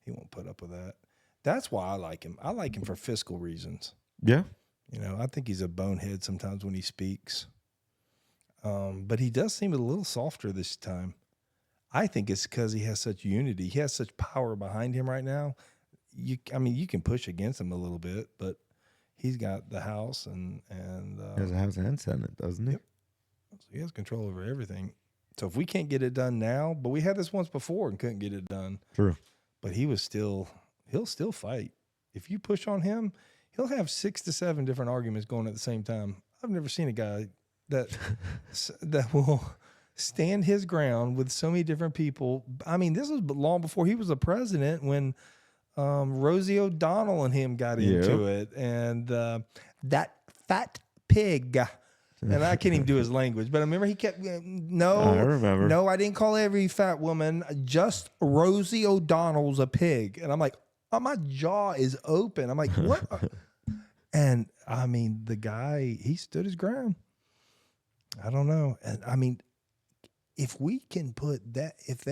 He won't put up with that. That's why I like him. I like him for fiscal reasons. Yeah. I think he's a bonehead sometimes when he speaks. But he does seem a little softer this time. I think it's because he has such unity. He has such power behind him right now. You can push against him a little bit, but he's got the House and he has a House and Senate, doesn't he? Yep. So he has control over everything. So if we can't get it done now, but we had this once before and couldn't get it done. True. But he'll still fight. If you push on him, he'll have 6 to 7 different arguments going at the same time. I've never seen a guy that will stand his ground with so many different people. I mean, this was long before he was the president when Rosie O'Donnell and him got into it. And that fat pig. And I can't even do his language, but I remember he kept, I remember. No, I didn't call every fat woman, just Rosie O'Donnell's a pig. And I'm like, oh, my jaw is open. I'm like, what? And I mean, the guy, he stood his ground. I don't know. And I mean, if we can put that, if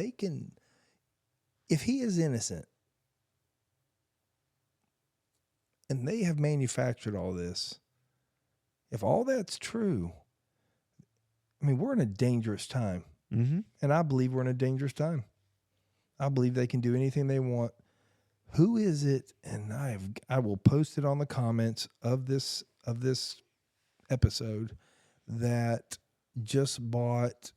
he is innocent and they have manufactured all this, if all that's true, I mean, we're in a dangerous time. Mm-hmm. And I believe we're in a dangerous time. I believe they can do anything they want. Who is it? And I will post it on the comments of this episode that just bought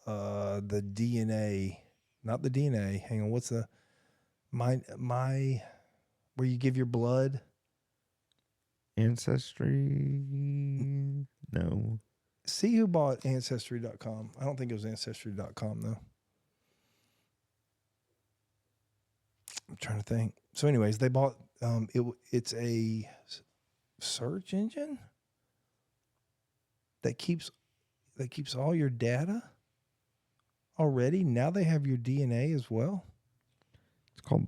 the DNA, not the DNA. Hang on, what's the my where you give your blood? Ancestry? No. See who bought Ancestry.com. I don't think it was Ancestry.com, though. I'm trying to think. So anyways, they bought, it's a search engine that keeps all your data already. Now they have your DNA as well. It's called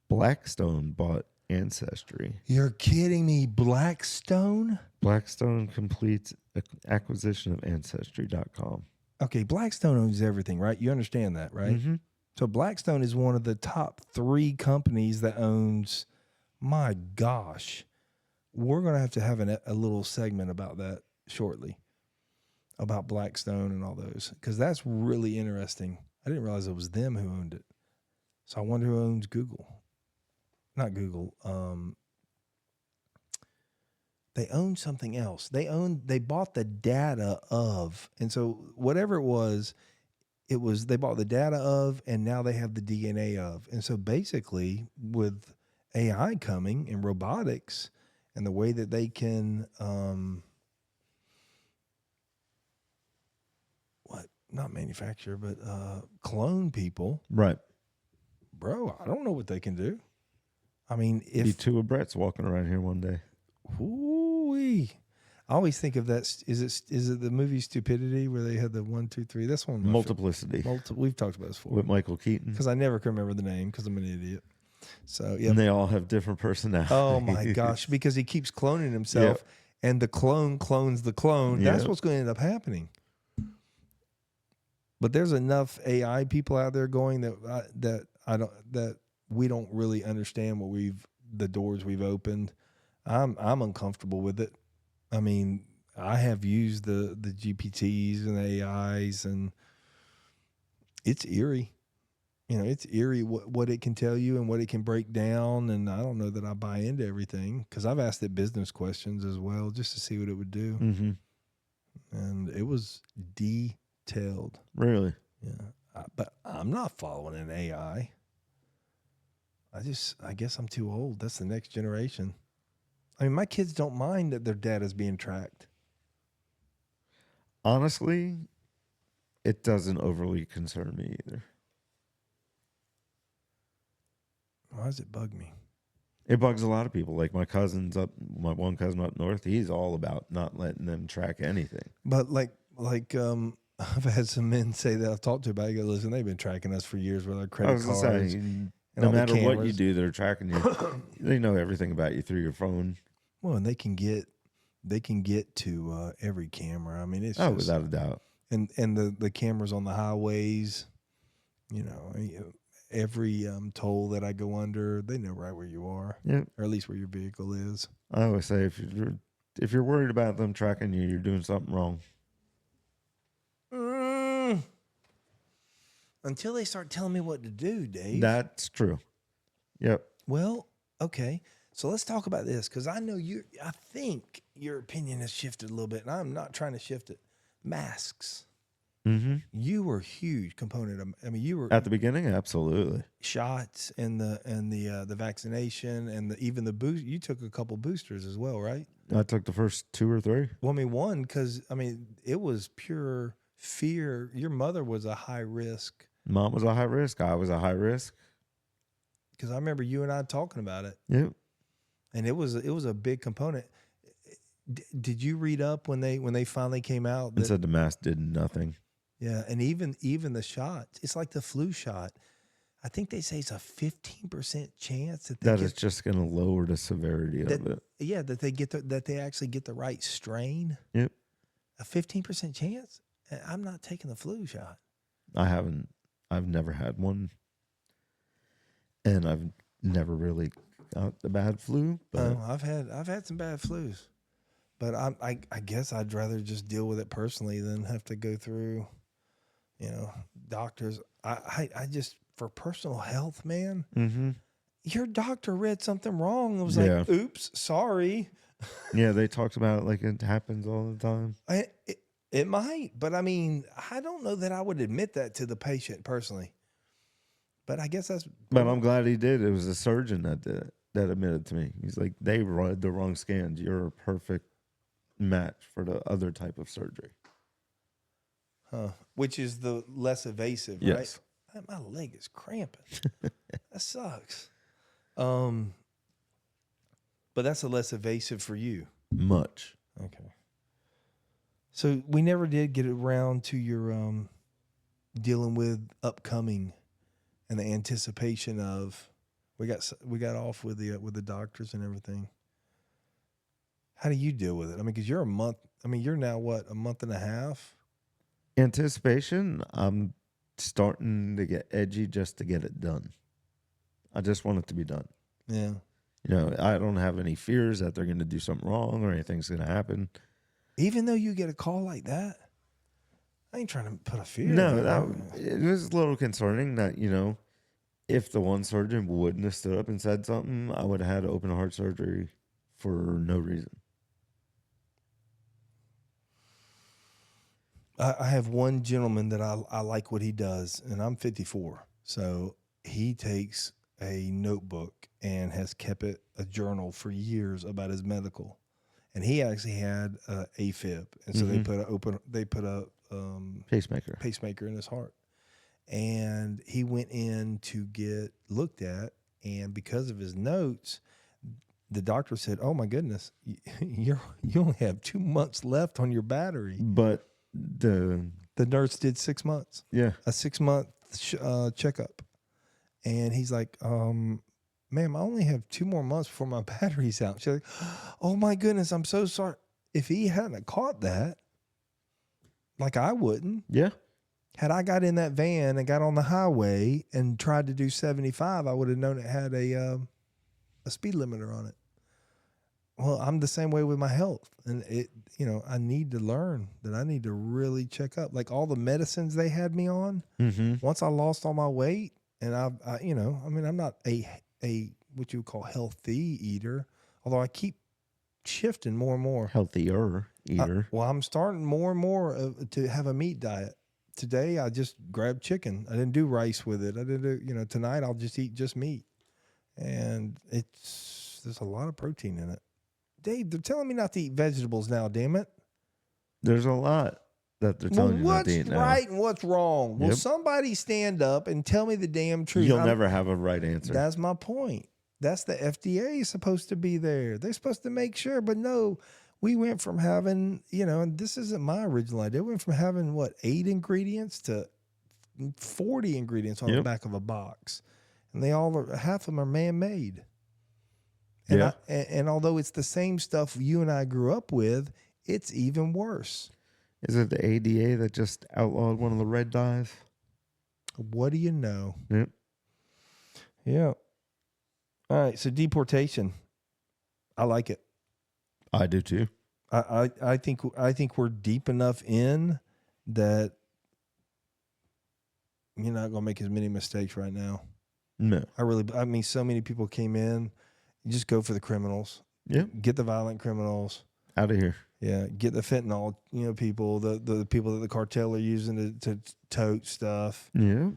Blackstone bought Ancestry. You're kidding me. Blackstone? Blackstone completes acquisition of Ancestry.com. Okay, Blackstone owns everything, right? You understand that, right? Mm-hmm. So Blackstone is one of the top 3 companies that owns, my gosh, we're going to have a little segment about that shortly, about Blackstone and all those, because that's really interesting. I didn't realize it was them who owned it. So I wonder who owns Google. Not Google. They own something else. They bought the data of, and so whatever it was they bought the data of, and now they have the DNA of. And so basically, with AI coming and robotics and the way that they can, not manufacture, but clone people, Right. bro, I don't know what they can do. I mean, Be if two of Brett's walking around here one day. Ooh-wee. I always think of that. Is it the movie Stupidity where they had the 1, 2, 3? That's one of my Multiplicity we've talked about this before. with Michael Keaton. Because I never can remember the name because I'm an idiot. So yeah. And they all have different personalities. Oh my gosh! Because he keeps cloning himself, and the clone clones the clone. That's what's going to end up happening. But there's enough AI people out there going that we don't really understand the doors we've opened. I'm uncomfortable with it. I mean, I have used the GPTs and the AIs, and it's eerie. It's eerie what it can tell you and what it can break down. And I don't know that I buy into everything because I've asked it business questions as well just to see what it would do. Mm-hmm. And it was detailed. Really? Yeah. But I'm not following an AI. I guess I'm too old. That's the next generation. I mean, my kids don't mind that their data's being tracked. Honestly, it doesn't overly concern me either. Why does it bug me? It bugs a lot of people. Like my one cousin up north, he's all about not letting them track anything. But I've had some men say that I've talked to about it. Listen, they've been tracking us for years with our credit cards. No matter what you do, they're tracking you. They know everything about you through your phone. Well, and they can get to every camera. I mean, it's without a doubt. And the cameras on the highways, every toll that I go under, they know right where you are, or at least where your vehicle is. I always say if you're worried about them tracking you, you're doing something wrong. Until they start telling me what to do, Dave. That's true. Yep. Well, okay. So let's talk about this because I know I think your opinion has shifted a little bit, and I'm not trying to shift it. Masks. Mm-hmm. You were a huge component of. I mean, you were at the beginning, absolutely. Shots and the vaccination and even the boost. You took a couple boosters as well, right? I took the first 2 or 3. Well, I mean, one because it was pure fear. Your mother was a high risk. Mom was a high risk. I was a high risk. Because I remember you and I talking about it. Yep. And it was a big component. Did you read up when they finally came out? And said the mask did nothing. Yeah, and even the shots, it's like the flu shot. I think they say it's a 15% chance that it's just going to lower the severity of it. Yeah, that they actually get the right strain. Yep. A 15% chance. I'm not taking the flu shot. I haven't. I've never had one, and I've never really got the bad flu. But I've had some bad flus, but I guess I'd rather just deal with it personally than have to go through, doctors. I just for personal health, man. Mm-hmm. Your doctor read something wrong. It was like, oops, sorry. Yeah, they talked about it like it happens all the time. It might, but I mean, I don't know that I would admit that to the patient personally. But I guess that's. But I'm glad he did. It was a surgeon that did it, that admitted to me. He's like, they read the wrong scans. You're a perfect match for the other type of surgery. Huh. Which is the less evasive, yes. Right? My leg is cramping. That sucks. But that's a less evasive for you. Much. Okay. So we never did get around to your dealing with upcoming and the anticipation of we got off with the doctors and everything. How do you deal with it? I mean, because you're a month. I mean, you're now what, a month and a half? Anticipation. I'm starting to get edgy just to get it done. I just want it to be done. Yeah. I don't have any fears that they're going to do something wrong or anything's going to happen. Even though you get a call like that, I ain't trying to put a fear. No, it was a little concerning that, if the one surgeon wouldn't have stood up and said something, I would have had open heart surgery for no reason. I have one gentleman that I like what he does, and I'm 54. So he takes a notebook and has kept a journal for years about his medical. And he actually had AFib, and so they put a pacemaker in his heart. And he went in to get looked at, and because of his notes, the doctor said, "Oh my goodness, you only have 2 months left on your battery." But the nurse did 6 months, yeah, a 6-month checkup, and he's like, "Ma'am, I only have 2 more months before my battery's out." She's like, "Oh my goodness, I'm so sorry." If he hadn't caught that, like I wouldn't, yeah, had I got in that van and got on the highway and tried to do 75, I would have known it had a speed limiter on it. Well, I'm the same way with my health, and I need to learn that I need to really check up. Like all the medicines they had me on, once I lost all my weight, and I'm not a what you would call healthy eater, although I keep shifting more and more. healthier eater. I'm starting more and more to have a meat diet. Today I just grabbed chicken. I didn't do rice with it. I didn't do, tonight I'll just eat just meat, and there's a lot of protein in it. Dave, they're telling me not to eat vegetables now, damn it. There's a lot that they're telling you not to eat now. What's right and what's wrong? Yep. Will somebody stand up and tell me the damn truth? You'll never have a right answer. That's my point. That's the FDA supposed to be there. They're supposed to make sure, but no, we went from having, and this isn't my original idea. We went from having 8 ingredients to 40 ingredients on the back of a box. And half of them are man-made. And, and although it's the same stuff you and I grew up with, it's even worse. Is it the ADA that just outlawed one of the red dyes? What do you know? Yep. Yeah. All right. So deportation. I like it. I do too. I think we're deep enough in that you're not gonna make as many mistakes right now. No. So many people came in. You just go for the criminals. Yeah. Get the violent criminals Out of here. Yeah. Get the fentanyl, people, the people that the cartel are using to tote stuff. Yeah.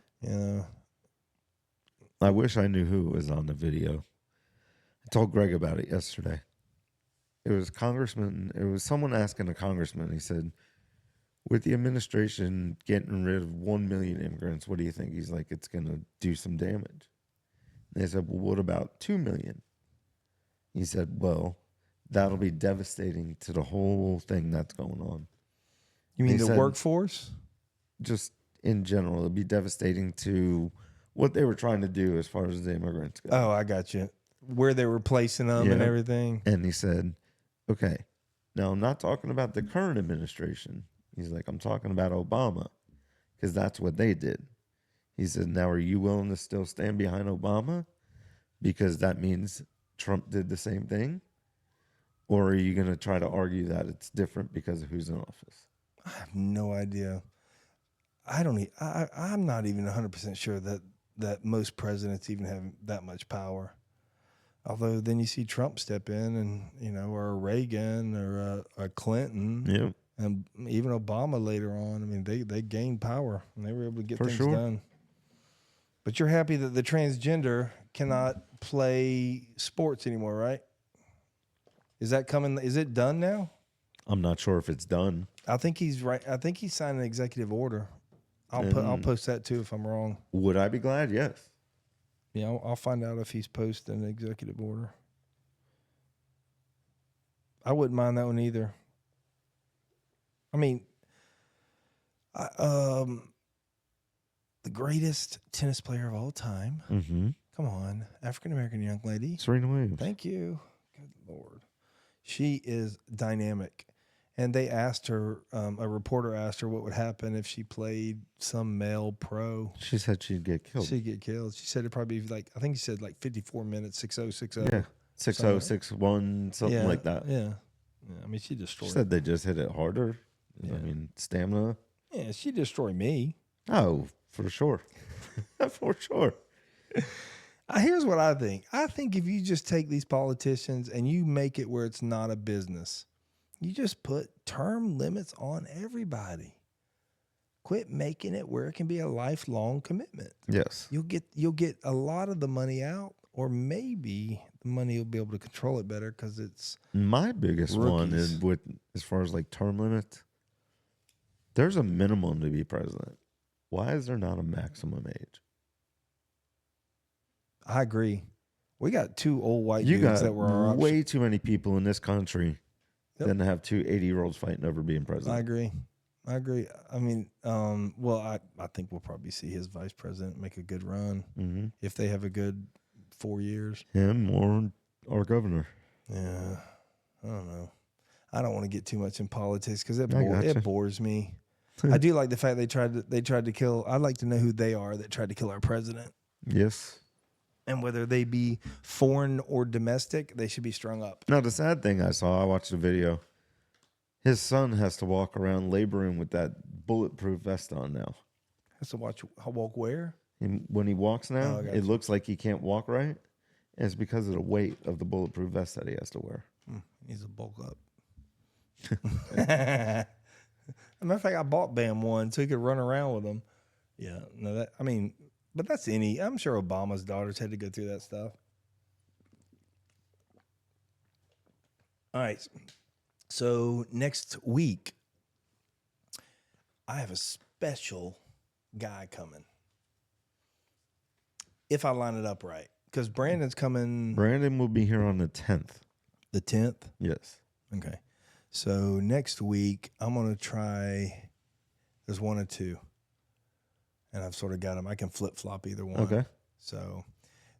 I wish I knew who was on the video. I told Greg about it yesterday. It was someone asking a congressman. He said, with the administration getting rid of 1 million immigrants, what do you think? He's like, it's going to do some damage. And they said, well, what about 2 million? He said, well, that'll be devastating to the whole thing that's going on. You mean the workforce? Just in general, it'll be devastating to what they were trying to do as far as the immigrants go. Oh, I got you. Where they were placing them and everything. And he said, okay, now I'm not talking about the current administration. He's like, I'm talking about Obama, because that's what they did. He said, now are you willing to still stand behind Obama? Because that means Trump did the same thing? Or are you going to try to argue that it's different because of who's in office? I have no idea. I'm not even 100% sure that most presidents even have that much power. Although then you see Trump step in and, or Reagan or a Clinton and even Obama later on. I mean, they gained power and they were able to get things done. But you're happy that the transgender cannot play sports anymore, right? Is that coming? Is it done now? I'm not sure if it's done. I think he's right. I think he signed an executive order. I'll post that too if I'm wrong. Would I be glad? Yes. Yeah, I'll find out if he's posted an executive order. I wouldn't mind that one either. I mean, the greatest tennis player of all time. Mm-hmm. Come on, African-American young lady. Serena Williams. Thank you. Good Lord. She is dynamic. And they asked her, a reporter asked her what would happen if she played some male pro. She said she'd get killed. She'd get killed. She said it'd probably be I think she said 54 minutes, 6-0, 6-0. Yeah, 6-0, 6-1, something like that. Yeah. I mean, she destroyed She said they just hit it harder. Yeah. I mean, stamina. Yeah, she destroyed me. Oh, for sure. For sure. Here's what I think. I think if you just take these politicians and you make it where it's not a business, you just put term limits on everybody. Quit making it where it can be a lifelong commitment. Yes. You'll get a lot of the money out, or maybe the money you'll be able to control it better because it's My biggest one rookies. is with as far as like term limits. There's a minimum to be president. Why is there not a maximum age? I agree. We got 2 old white You dudes got that were our option. way too many people in this country Yep. than to have 2 80-year-olds fighting over being president. I agree. I mean, well, I think we'll probably see his vice president make a good run Mm-hmm. if they have a good 4 years. Him or our governor. Yeah, I don't know. I don't want to get too much in politics because it gotcha. bores me. I do like the fact they tried to kill. I'd like to know who they are that tried to kill our president, Yes. and whether they be foreign or domestic, they should be strung up. Now, the sad thing I watched a video. His son has to walk around laboring with that bulletproof vest on now. Has to walk where? And when he walks now, Oh, I got it you. looks like he can't walk right. And it's because of the weight of the bulletproof vest that he has to wear. He needs to bulk up. As a matter of fact, I bought Bam one so he could run around with them. Yeah, no, but that's I'm sure Obama's daughters had to go through that stuff. All right. So next week, I have a special guy coming. If I line it up right. Because Brandon's coming Brandon will be here on the 10th. the 10th. Yes. Okay. So next week, I'm going to try, there's 1 or 2. And I've sort of got them. I can flip-flop either one. Okay. So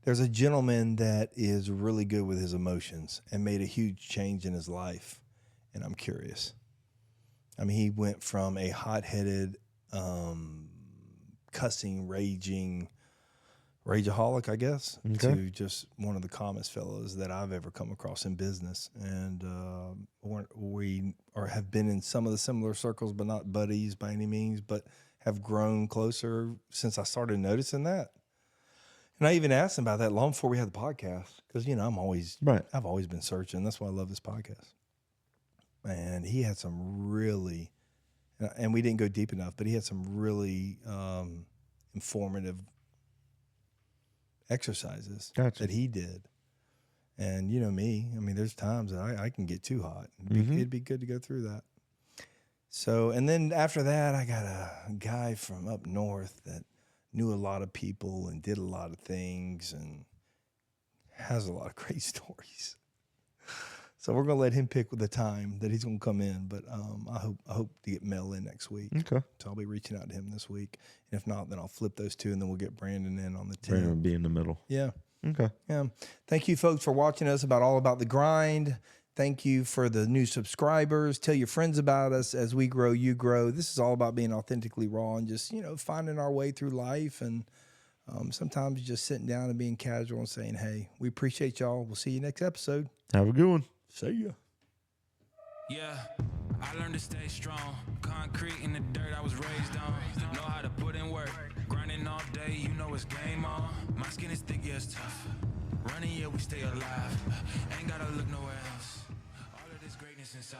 there's a gentleman that is really good with his emotions and made a huge change in his life. And I'm curious. I mean, he went from a hot-headed, cussing, raging, rageaholic, I guess, Okay. to just one of the calmest fellows that I've ever come across in business. And have been in some of the similar circles, but not buddies by any means, but have grown closer since I started noticing that. And I even asked him about that long before we had the podcast because, I've always been searching. That's why I love this podcast. And he had some really, and we didn't go deep enough, but he had some really informative exercises that he did. And you know me, I mean, there's times that I can get too hot. It'd be good to go through that. So, and then after that, I got a guy from up north that knew a lot of people and did a lot of things and has a lot of great stories. So we're going to let him pick the time that he's going to come in. But I hope to get Mel in next week. Okay. So I'll be reaching out to him this week. And if not, then I'll flip those 2 and then we'll get Brandon in on the 10th. Brandon will be in the middle. Yeah. Okay. Yeah. Thank you, folks, for watching us all about the grind. Thank you for the new subscribers. Tell your friends about us. As we grow, you grow. This is all about being authentically raw and just, finding our way through life. And sometimes just sitting down and being casual and saying, hey, we appreciate y'all. We'll see you next episode. Have a good one. See ya. Yeah, I learned to stay strong. Concrete in the dirt I was raised on. Know how to put in work. Grinding all day, you know it's game on. My skin is thick, yeah, it's tough. Running, yeah, we stay alive. Ain't gotta look nowhere else. All of this greatness inside.